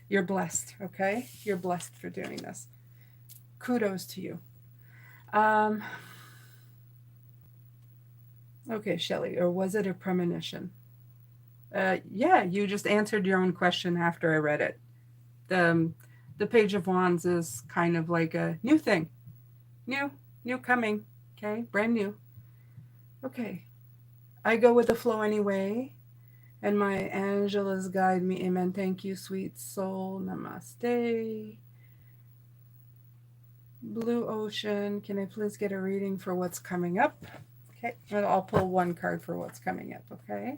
You're blessed. Okay, you're blessed for doing this. Kudos to you. Okay, Shelley, or was it a premonition? Yeah, you just answered your own question after I read it. The Page of Wands is kind of like a new thing. New coming. Okay, brand new. Okay. I go with the flow anyway. And my angels guide me. Amen. Thank you, sweet soul. Namaste. Blue Ocean. Can I please get a reading for what's coming up? Okay. And I'll pull one card for what's coming up. Okay.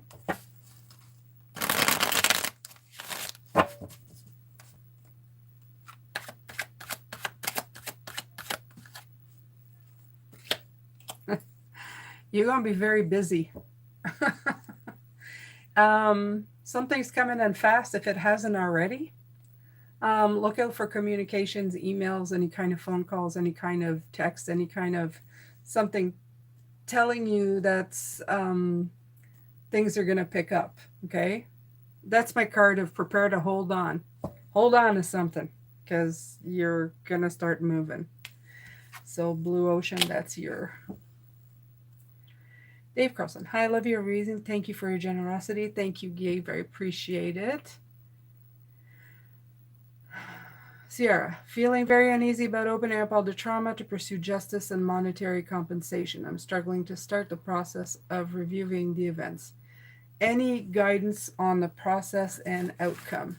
You're going to be very busy. Something's coming in fast if it hasn't already. Look out for communications, emails, any kind of phone calls, any kind of text, any kind of something telling you that things are going to pick up. Okay. That's my card of prepare to hold on. Hold on to something. because you're going to start moving. So blue ocean, that's your Dave Carlson. Hi, I love your reason. Thank you for your generosity. Thank you, Gabe. I appreciate it. Sierra, feeling very uneasy about opening up all the trauma to pursue justice and monetary compensation. I'm struggling to start the process of reviewing the events. Any guidance on the process and outcome?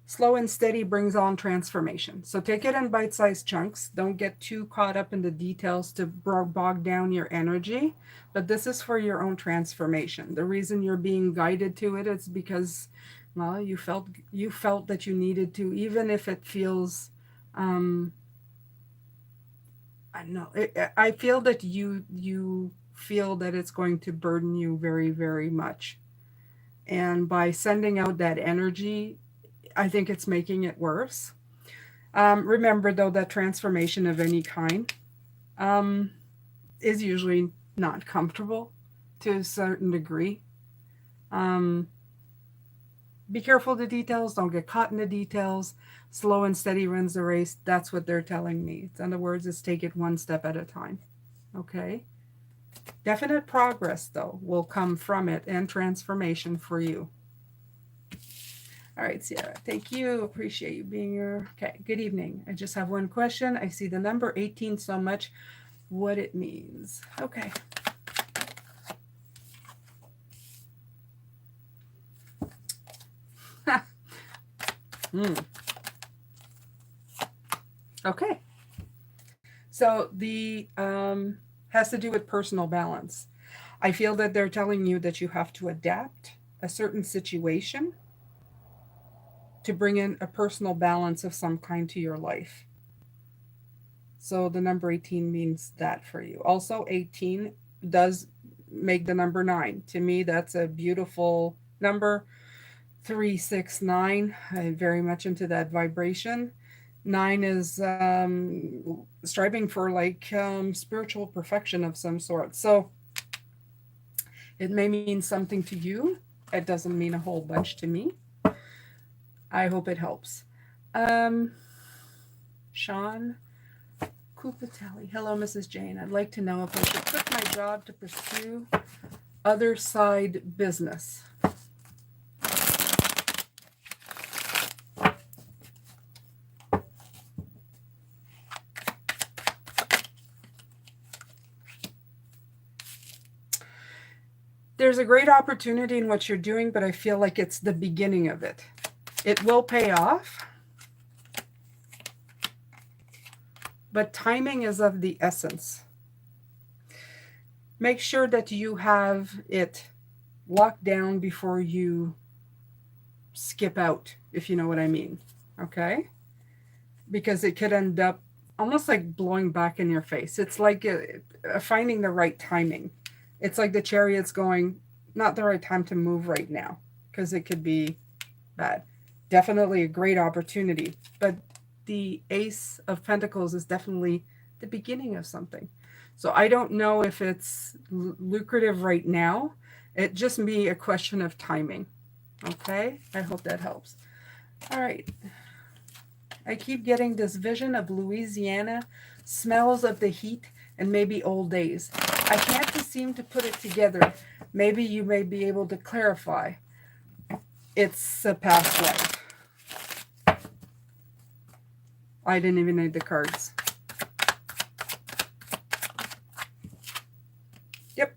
Slow and steady brings on transformation. So take it in bite-sized chunks. Don't get too caught up in the details to bog down your energy. But this is for your own transformation. The reason you're being guided to it is because, well, you felt that you needed to, even if it feels, I know. I feel that you feel that it's going to burden you very, very much. And by sending out that energy, I think it's making it worse. Remember, though, that transformation of any kind um, is usually not comfortable to a certain degree. Um, be careful of the details. Don't get caught in the details. Slow and steady wins the race. That's what they're telling me. In other words, is take it one step at a time. Okay? Definite progress, though, will come from it and transformation for you. All right, Sierra, thank you. Appreciate you being here. Okay, good evening. I just have one question. I see the number 18 so much, what it means. Okay. Okay. So the has to do with personal balance. I feel that they're telling you that you have to adapt a certain situation to bring in a personal balance of some kind to your life. So the number 18 means that for you. Also, 18 does make the number 9. To me, that's a beautiful number. 369. I'm very much into that vibration. 9 is striving for like spiritual perfection of some sort. So it may mean something to you. It doesn't mean a whole bunch to me. I hope it helps. Sean Kupatelli. Hello, Mrs. Jane. I'd like to know if I should quit my job to pursue other side business. There's a great opportunity in what you're doing, but I feel like it's the beginning of it. It will pay off, but timing is of the essence. Make sure that you have it locked down before you skip out, if you know what I mean. Okay? Because it could end up almost like blowing back in your face. It's like finding the right timing. It's like the Chariot's going, not the right time to move right now, because it could be bad. Definitely a great opportunity, but the Ace of Pentacles is definitely the beginning of something. So I don't know if it's lucrative right now. It just be a question of timing. Okay? I hope that helps. All right. I keep getting this vision of Louisiana, smells of the heat, and maybe old days. I can't seem to put it together. Maybe you may be able to clarify. It's a past life. I didn't even need the cards. Yep.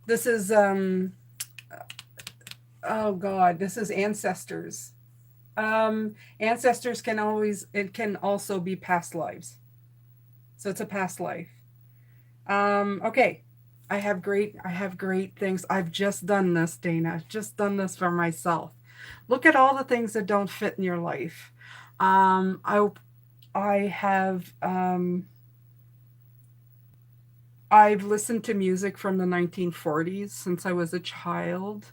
This is, oh God, this is ancestors. Ancestors can always, it can also be past lives. So it's a past life. Okay. I have great things. I've just done this, Dana. I've just done this for myself. Look at all the things that don't fit in your life. I have, I've listened to music from the 1940s since I was a child.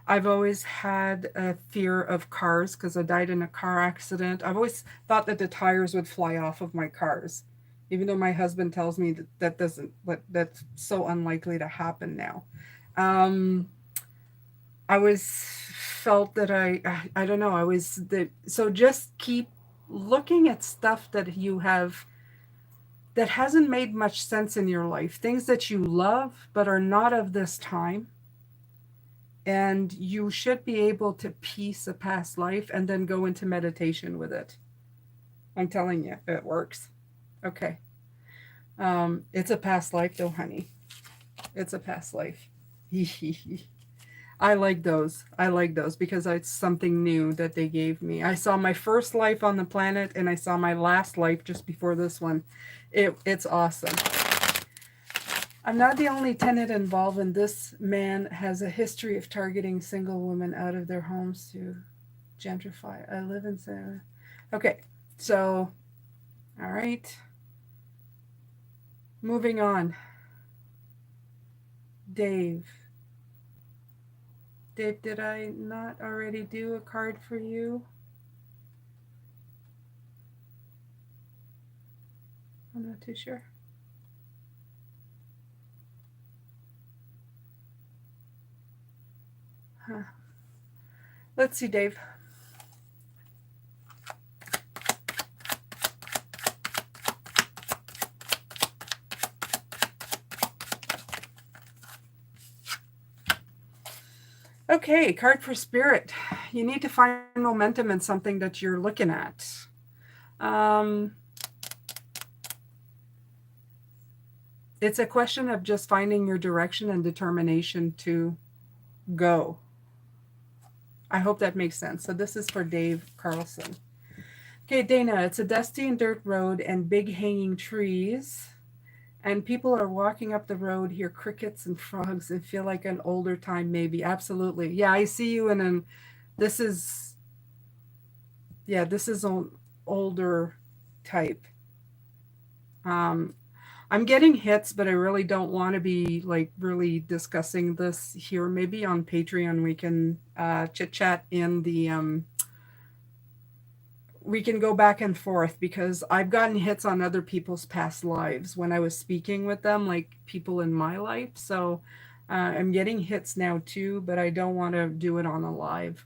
I've always had a fear of cars because I died in a car accident. I've always thought that the tires would fly off of my cars. even though my husband tells me that that doesn't, that's so unlikely to happen now. Um, I was felt that I don't know, I was the so just keep looking at stuff that you have that hasn't made much sense in your life, things that you love but are not of this time, and you should be able to piece a past life and then go into meditation with it. I'm telling you, it works. Okay. It's a past life though, honey. It's a past life. I like those. I like those because it's something new that they gave me. I saw my first life on the planet and I saw my last life just before this one. It's awesome. I'm not the only tenant involved, and this man has a history of targeting single women out of their homes to gentrify. I live in Sarah. Okay, so, all right. Moving on. Dave. Dave, did I not already do a card for you? I'm not too sure. Huh. Let's see, Dave. Okay, card for spirit. You need to find momentum in something that you're looking at. Um, it's a question of just finding your direction and determination to go. I hope that makes sense. So this is for Dave Carlson. Okay, Dana, it's a dusty and dirt road and big hanging trees. And people are walking up the road, hear crickets and frogs, and feel like an older time, maybe. Absolutely. Yeah, I see you in an, this is, yeah, this is an older type. Um, I'm getting hits, but I really don't want to be like really discussing this here. Maybe on Patreon we can chit chat in the we can go back and forth because I've gotten hits on other people's past lives when I was speaking with them, like people in my life. So I'm getting hits now too, but I don't want to do it on a live.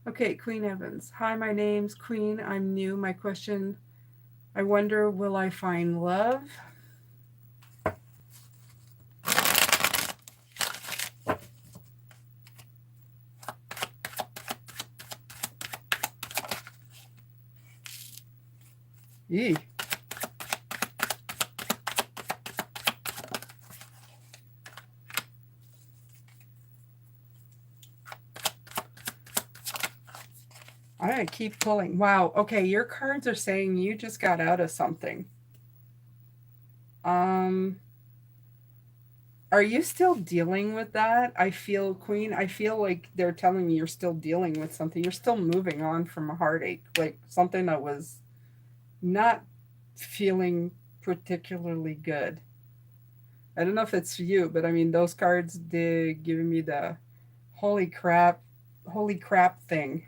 Okay, Queen Evans. Hi, my name's Queen. I'm new. My question, I wonder, will I find love? Yee. I'm gonna keep pulling. Wow. Okay, your cards are saying you just got out of something. Um, are you still dealing with that? I feel, Queen, I feel like they're telling me you're still dealing with something. You're still moving on from a heartache, like something that was not feeling particularly good. I don't know if it's you, but I mean, those cards did give me the holy crap, holy crap thing.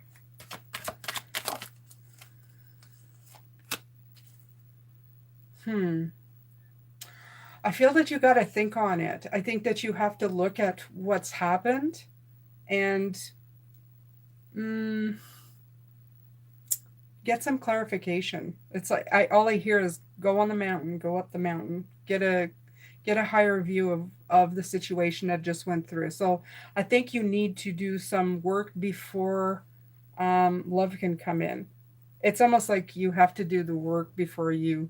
Hmm. I feel that you got to think on it. I think that you have to look at what's happened and mm, get some clarification. It's like I all I hear is go on the mountain, go up the mountain, get a higher view of the situation that just went through. So I think you need to do some work before love can come in. It's almost like you have to do the work before you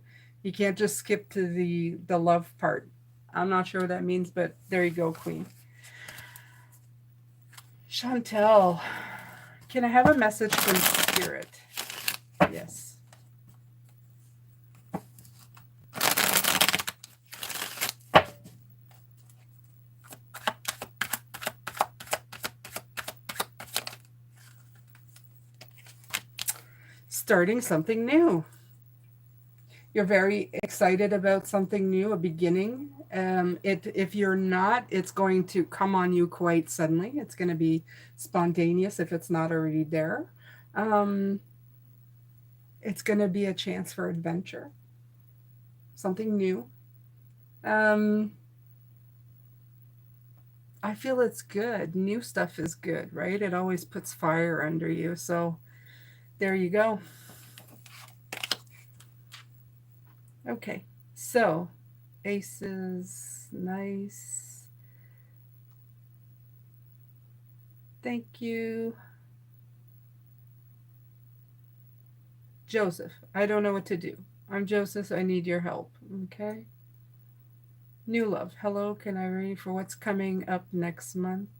can't just skip to the love part. I'm not sure what that means, but there you go, Queen. Chantel, can I have a message from Spirit? Yes. Starting something new. You're very excited about something new, a beginning. If you're not, it's going to come on you quite suddenly. It's going to be spontaneous if it's not already there. Um, it's going to be a chance for adventure. something new. Um, I feel it's good. New stuff is good, right? It always puts fire under you. So there you go. Okay, so aces, nice. Thank you. Joseph, I don't know what to do. I'm Joseph. I need your help. Okay. New love. Hello, can I read for what's coming up next month?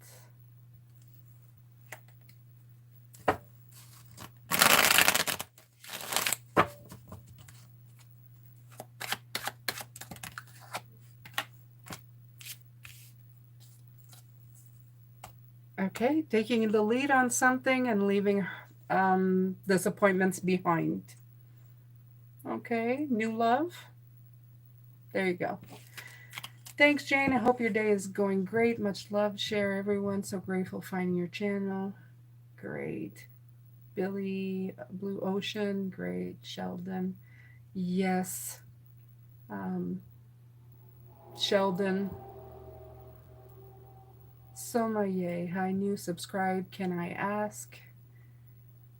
Okay, taking the lead on something and leaving disappointments behind. Okay, new love. There you go. Thanks, Jane. I hope your day is going great. Much love. Share, everyone. So grateful finding your channel. Great. Billy, Blue Ocean. Great. Sheldon. Yes. Sheldon. Somaye. Hi, new. Subscribe. Can I ask?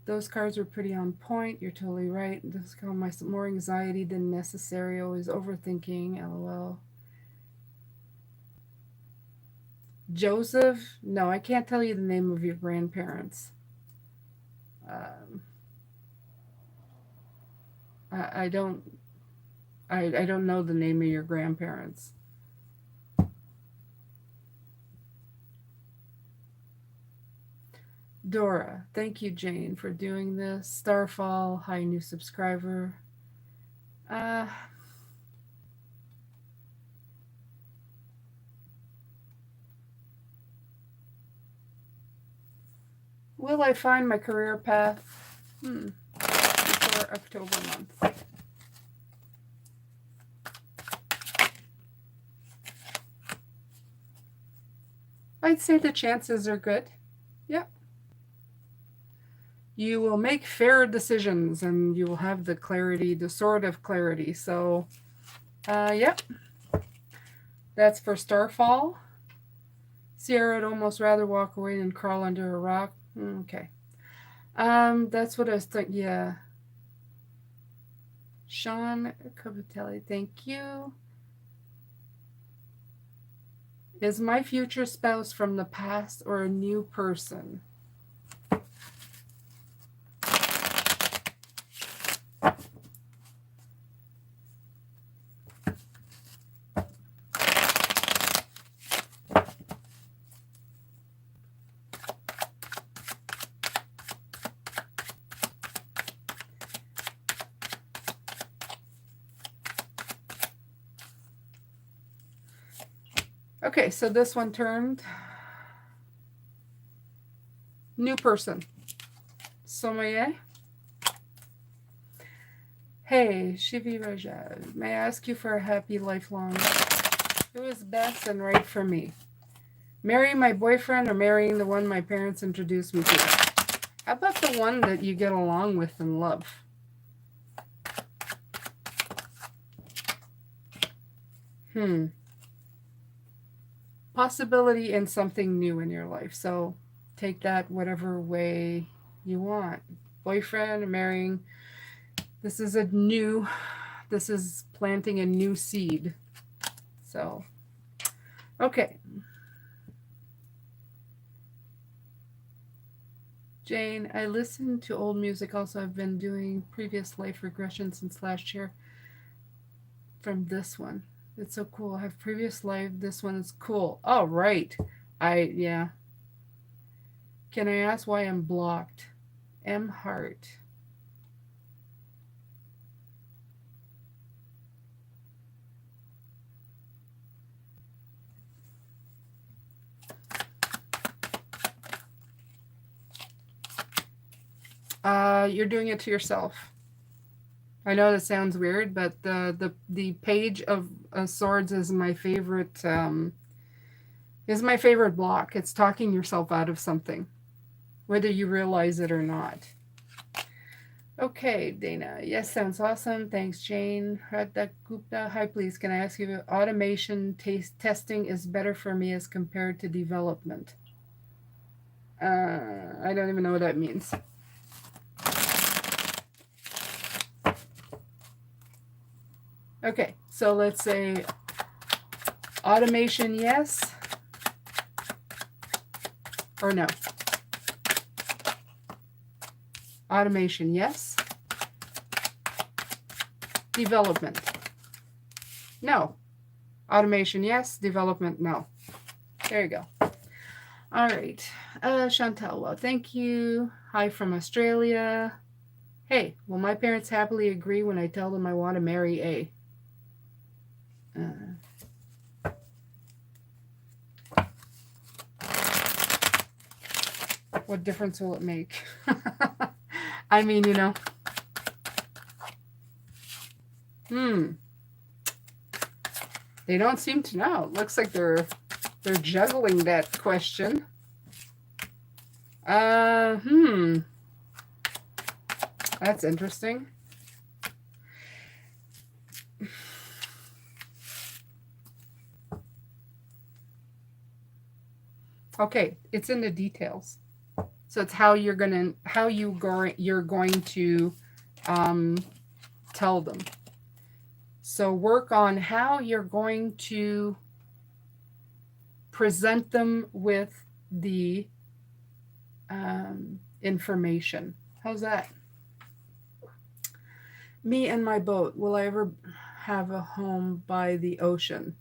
Those cards were pretty on point. You're totally right. This caused my more anxiety than necessary. Always overthinking. LOL. Joseph? No, I can't tell you the name of your grandparents. Um, I don't. I don't know the name of your grandparents. Dora, thank you, Jane, for doing this. Starfall, hi, new subscriber. Uh, will I find my career path? Before October month. I'd say the chances are good. Yep. You will make fair decisions and you will have the clarity, the sort of clarity. So, yep. That's for Starfall. Sierra would almost rather walk away than crawl under a rock. Okay. That's what I was thinking. Yeah. Sean Cavatelli, thank you. Is my future spouse from the past or a new person? Okay, so this one turned new person. Somaye. Hey, Shivi Raja, may I ask you for a happy lifelong? Who is best and right for me? Marrying my boyfriend or marrying the one my parents introduced me to? How about the one that you get along with and love? Possibility in something new in your life. So take that whatever way you want. Boyfriend, marrying. This is planting a new seed. So, okay. Jane, I listen to old music. Also, I've been doing previous life regression since last year from this one. It's so cool. I have previous life. This one is cool. Oh, right. Yeah. Can I ask why I'm blocked? M. Hart. You're doing it to yourself. I know that sounds weird, but the page of swords is my favorite block. It's talking yourself out of something, whether you realize it or not. Okay, Dana. Yes, sounds awesome. Thanks, Jane. Radha Gupta. Hi, please. Can I ask you, automation testing is better for me as compared to development? I don't even know what that means. Okay, so let's say automation, yes or no? Automation, yes. Development, no. Automation, yes. Development, no. There you go. All right. Chantel, well, thank you. Hi from Australia. Hey, will my parents happily agree when I tell them I want to marry A? What difference will it make? I mean, they don't seem to know. It looks like they're juggling that question. That's interesting. Okay, it's in the details. So it's how you're going to tell them. So work on how you're going to present them with the information. How's that? Me and my boat. Will I ever have a home by the ocean?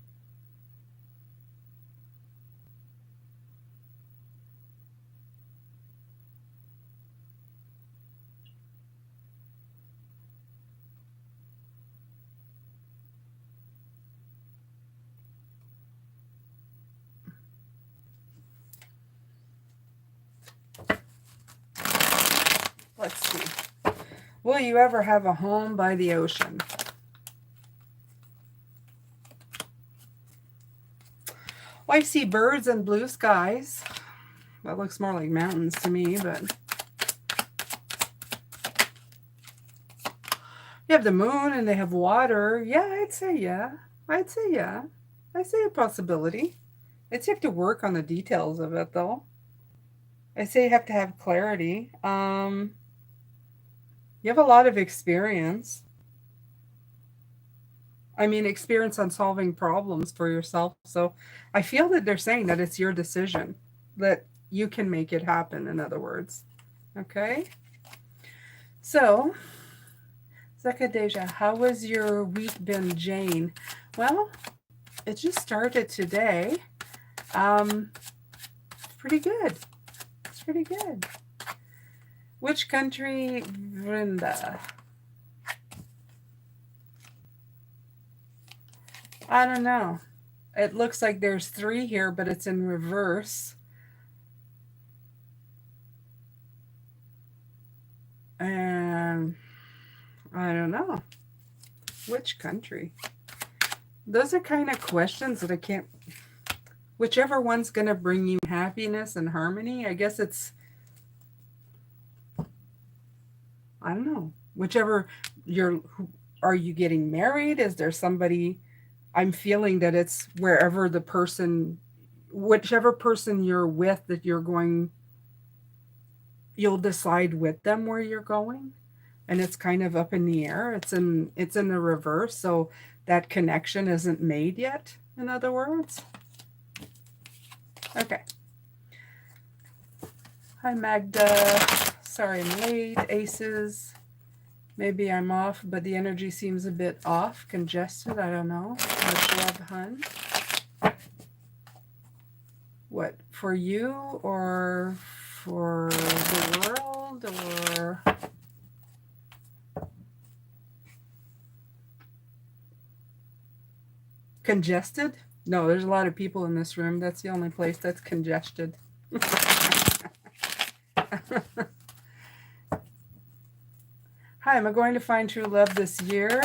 Let's see. Will you ever have a home by the ocean? Well, I see birds and blue skies. That looks more like mountains to me, but you have the moon and they have water. Yeah, I'd say yeah. I'd say yeah. I say a possibility. It's you have to work on the details of it, though. I say you have to have clarity. You have a lot of experience. I mean, experience on solving problems for yourself. So I feel that they're saying that it's your decision, that you can make it happen, in other words. Okay? So, Zakadeja, how was your week been, Jane? Well, it just started today. Pretty good. It's pretty good. Which country, Vrinda? I don't know. It looks like there's 3 here, but it's in reverse. And I don't know. Which country? Those are kind of questions that I can't. Whichever one's going to bring you happiness and harmony, I guess it's. I don't know. Whichever are you getting married? Is there somebody? I'm feeling that it's wherever the person, whichever person you're with, that you'll decide with them where you're going, and it's kind of up in the air. It's in the reverse, so that connection isn't made yet. In other words, okay. Hi Magda. Sorry I'm late. Aces. Maybe I'm off, but the energy seems a bit off, congested. I don't know. Much love, hun. What, for you or for the world or? Congested? No, there's a lot of people in this room. That's the only place that's congested. Hi, am I going to find true love this year?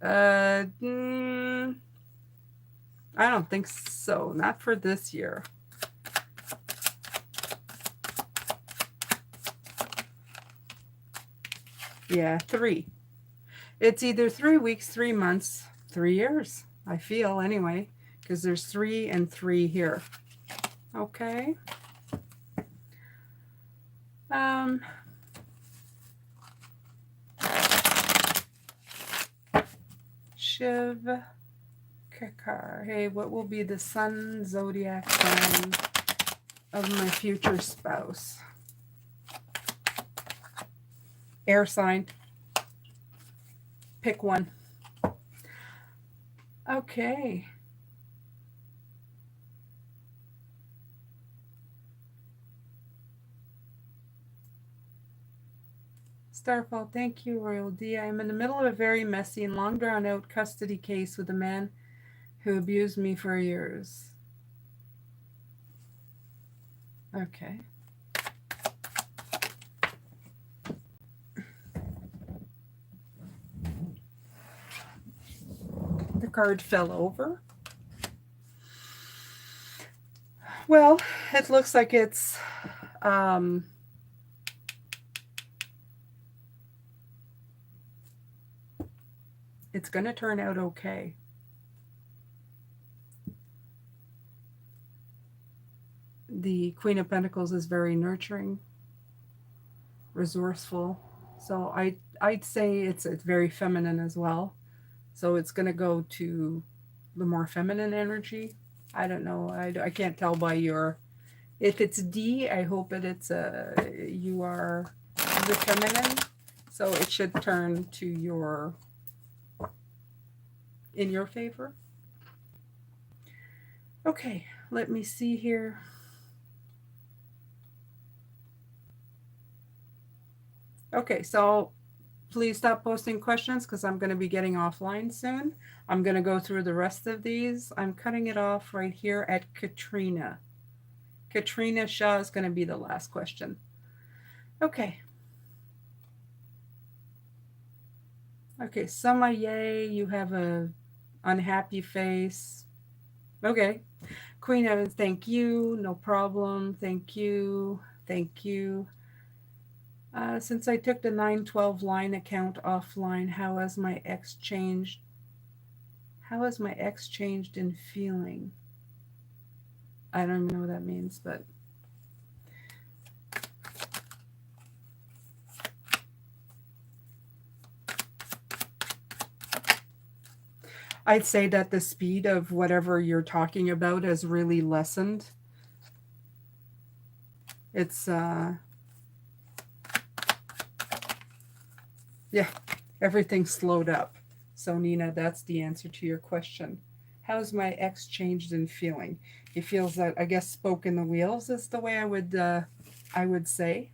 I don't think so. Not for this year. Yeah, 3. It's either 3 weeks, 3 months, 3 years, I feel anyway, because there's 3 and 3 here. Okay. Shiv Kakar. Hey, what will be the sun zodiac sign of my future spouse? Air sign. Pick one. Okay. Starfall, thank you, Royal D. I am in the middle of a very messy and long drawn out custody case with a man who abused me for years. Okay. The card fell over. Well, it looks like it's going to turn out okay. The Queen of Pentacles is very nurturing, resourceful. So I'd say it's very feminine as well. So it's going to go to the more feminine energy. I don't know. I can't tell by your. If it's D, I hope that it's you are the feminine. So it should turn to your in your favor. Okay, let me see here. Okay, so please stop posting questions because I'm going to be getting offline soon. I'm going to go through the rest of these. I'm cutting it off right here at Katrina. Katrina Shaw is going to be the last question. Okay. Okay, Samaye, you have a unhappy face. Okay. Queen Evans, thank you. No problem. Thank you. Thank you. Since I took the 912 line account offline, how has my ex changed? How has my ex changed in feeling? I don't even know what that means, but I'd say that the speed of whatever you're talking about has really lessened. It's yeah, everything slowed up. So Nina, that's the answer to your question. How's my ex changed in feeling? He feels that, I guess, spoke in the wheels is the way I would say.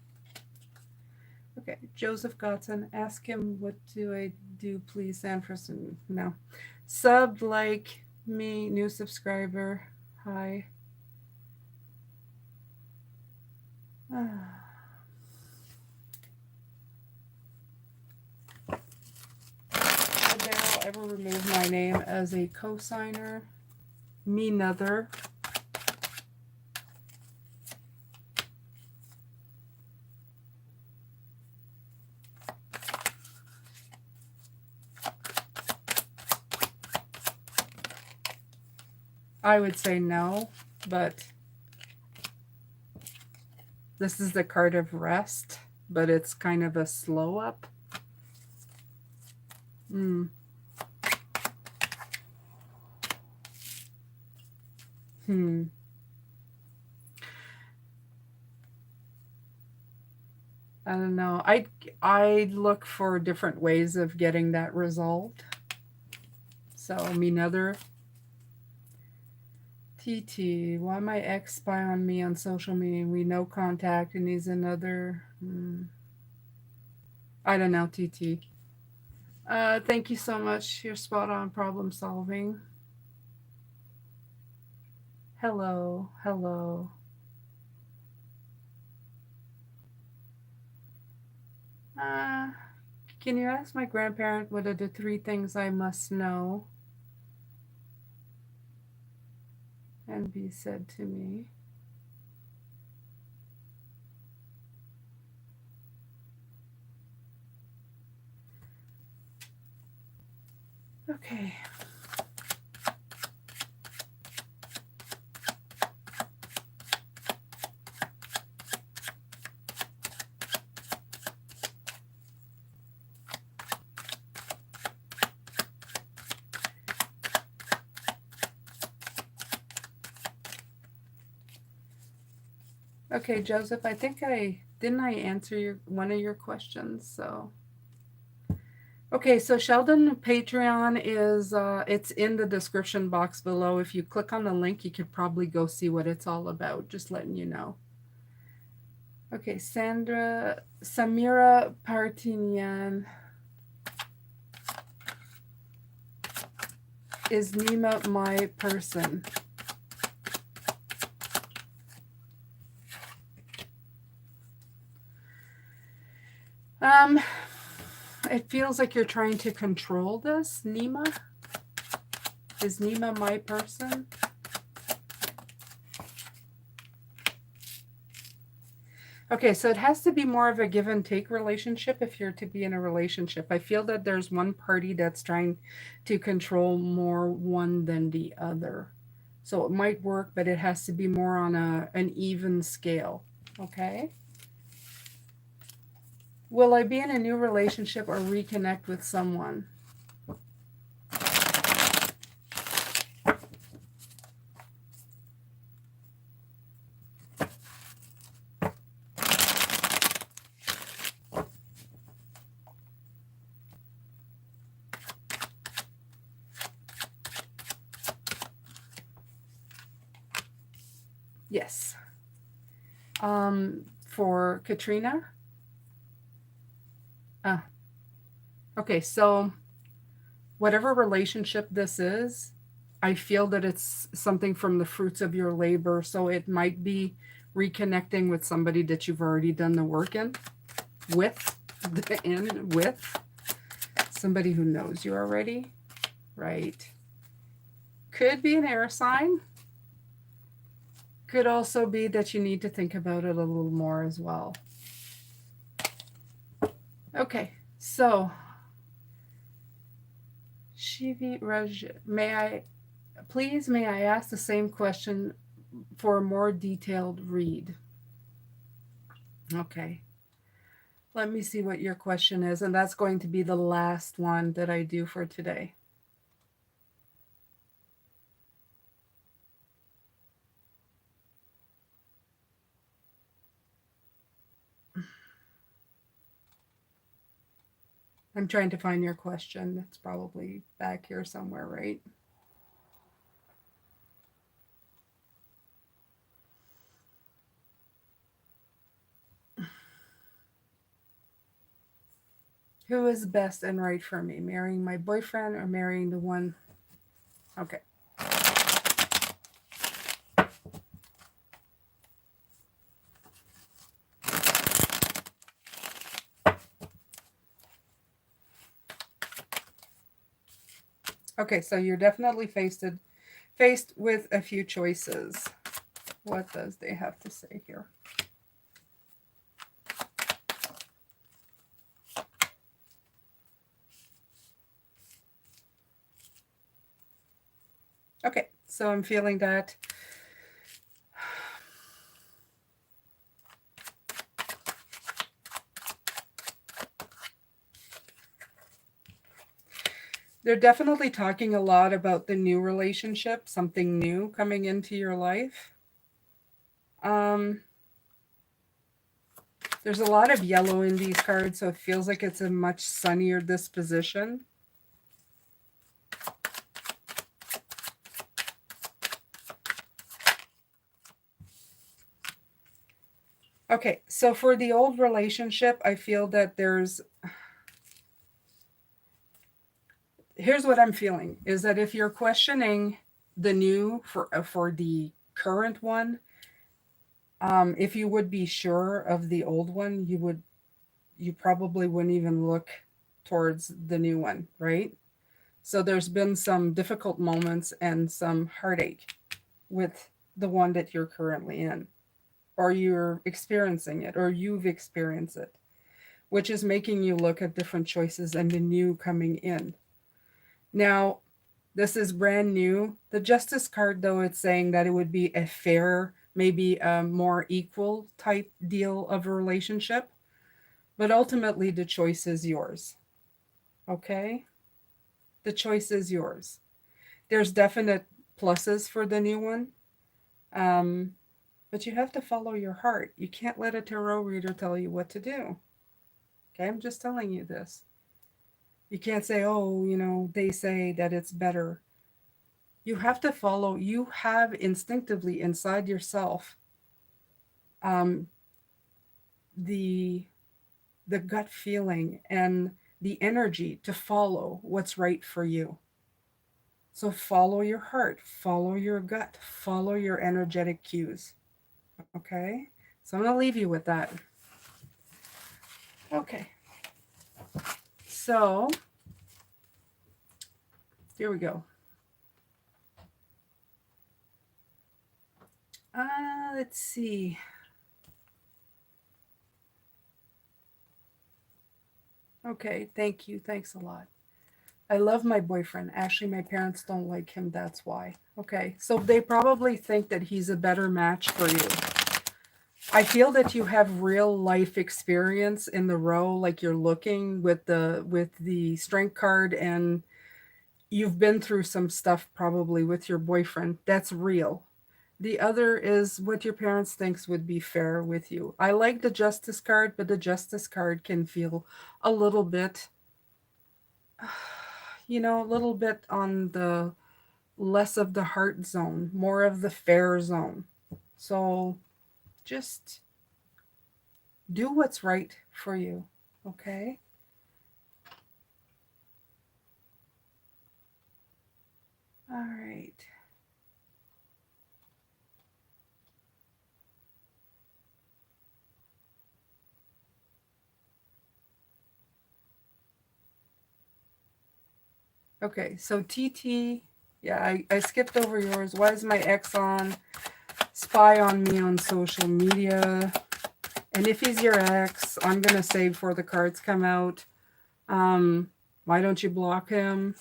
Okay, Joseph Gotson, ask him what do I do, please, Sanderson. No. Sub, like me, new subscriber. Hi. Would Daryl ever remove my name as a co-signer? Me neither. I would say no, but this is the card of rest, but it's kind of a slow up. I don't know. I look for different ways of getting that resolved. So me neither. TT, why my ex spy on me on social media? We no contact, and he's another. I don't know, TT. Thank you so much. You're spot on problem solving. Hello, hello. Can you ask my grandparent what are the 3 things I must know? And be said to me. Okay. Okay, Joseph, I think I answer your one of your questions. So okay, so Sheldon Patreon is it's in the description box below. If you click on the link, you could probably go see what it's all about. Just letting you know. Okay, Samira Partinian. Is Nima my person? Um, it feels like you're trying to control this, Nima. Is Nima my person? Okay, so it has to be more of a give and take relationship if you're to be in a relationship. I feel that there's one party that's trying to control more one than the other. So it might work, but it has to be more on an even scale. Okay? Will I be in a new relationship or reconnect with someone? Yes. For Katrina? Okay, so whatever relationship this is, I feel that it's something from the fruits of your labor. So it might be reconnecting with somebody that you've already done the work with, with somebody who knows you already, right? Could be an air sign. Could also be that you need to think about it a little more as well. Okay, so Shivi Raj, may I ask the same question for a more detailed read? Okay. Let me see what your question is, and that's going to be the last one that I do for today. I'm trying to find your question. It's probably back here somewhere, right? Who is best and right for me? Marrying my boyfriend or marrying the one? Okay. Okay, so you're definitely faced with a few choices. What does they have to say here? Okay, so I'm feeling that they're definitely talking a lot about the new relationship, something new coming into your life. There's a lot of yellow in these cards, so it feels like it's a much sunnier disposition. Okay, so for the old relationship, I feel that here's what I'm feeling, is that if you're questioning the new for the current one, if you would be sure of the old one, you probably wouldn't even look towards the new one, right? So there's been some difficult moments and some heartache with the one that you're currently in, or you're experiencing it, or you've experienced it, which is making you look at different choices and the new coming in. Now, this is brand new. The Justice card, though, it's saying that it would be a fair, maybe a more equal type deal of a relationship. But ultimately, the choice is yours. Okay? The choice is yours. There's definite pluses for the new one. Um, but you have to follow your heart. You can't let a tarot reader tell you what to do. Okay? I'm just telling you this. You can't say, oh, they say that it's better. You have to follow, you have instinctively inside yourself um, the the gut feeling and the energy to follow what's right for you. So follow your heart, follow your gut, follow your energetic cues. Okay? So I'm going to leave you with that. Okay. So here we go. Let's see. Okay, thank you. Thanks a lot. I love my boyfriend. Actually, my parents don't like him. That's why. Okay, so they probably think that he's a better match for you. I feel that you have real life experience in the row, like you're looking with the strength card, and you've been through some stuff probably with your boyfriend. That's real. The other is what your parents thinks would be fair with you. I like the justice card, but the justice card can feel a little bit, a little bit on the less of the heart zone, more of the fair zone. So just do what's right for you. Okay? All right. Okay, so TT, yeah, I skipped over yours. Why is my ex on? Spy on me on social media. And if he's your ex, I'm going to say before the cards come out, why don't you block him?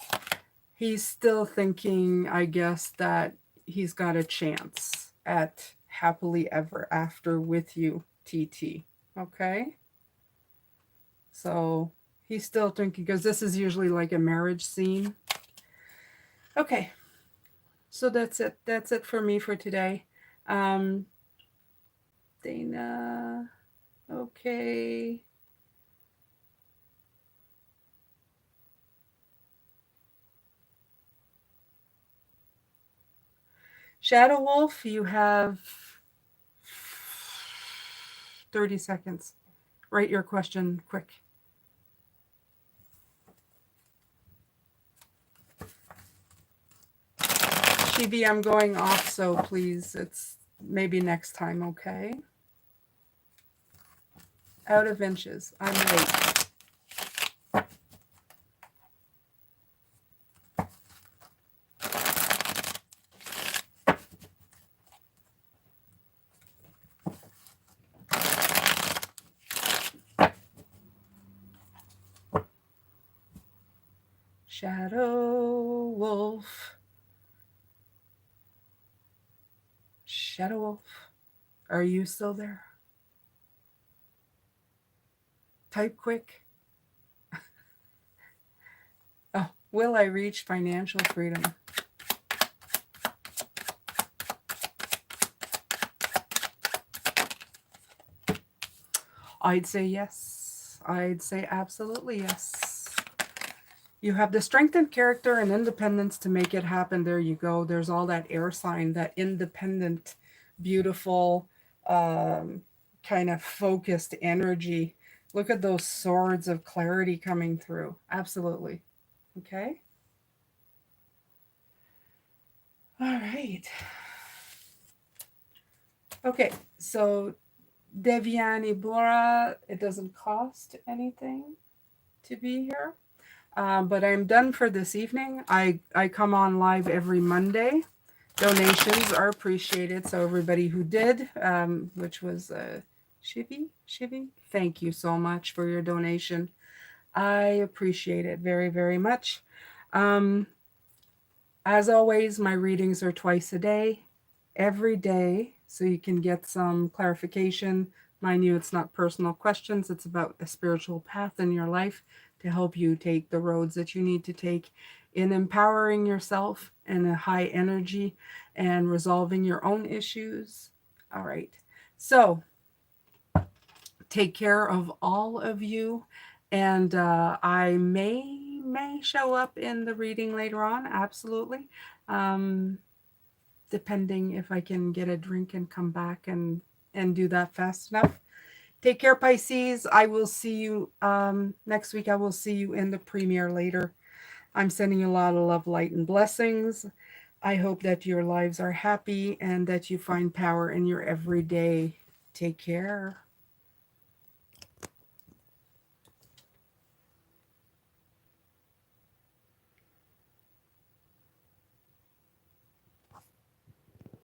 He's still thinking, I guess, that he's got a chance at happily ever after with you, TT. Okay? So he's still thinking, because this is usually like a marriage scene. Okay. So that's it. That's it for me for today. Um, Dana. Okay. Shadow Wolf, you have 30 seconds. Write your question quick. Shivi, I'm going off, so please, it's maybe next time, okay? Out of inches. I'm late. Shadow Wolf. Shadow Wolf. Are you still there? Type quick. Oh, will I reach financial freedom? I'd say yes. I'd say absolutely yes. You have the strength and character and independence to make it happen. There you go. There's all that air sign, that independent, beautiful, kind of focused energy. Look at those swords of clarity coming through. Absolutely. Okay. All right. Okay. So Deviani Bora, it doesn't cost anything to be here. But I'm done for this evening. I come on live every Monday. Donations are appreciated. So everybody who did, which was Shivi, thank you so much for your donation. I appreciate it very, very much. Um, as always, my readings are twice a day, every day, so you can get some clarification. Mind you, it's not personal questions, it's about a spiritual path in your life to help you take the roads that you need to take in empowering yourself in a high energy and resolving your own issues. All right. So, take care of all of you, and I may show up in the reading later on, absolutely. um, Depending if I can get a drink and come back and do that fast enough. Take care, Pisces. I will see you next week. I will see you in the premiere later. I'm sending you a lot of love, light, and blessings. I hope that your lives are happy and that you find power in your everyday. Take care.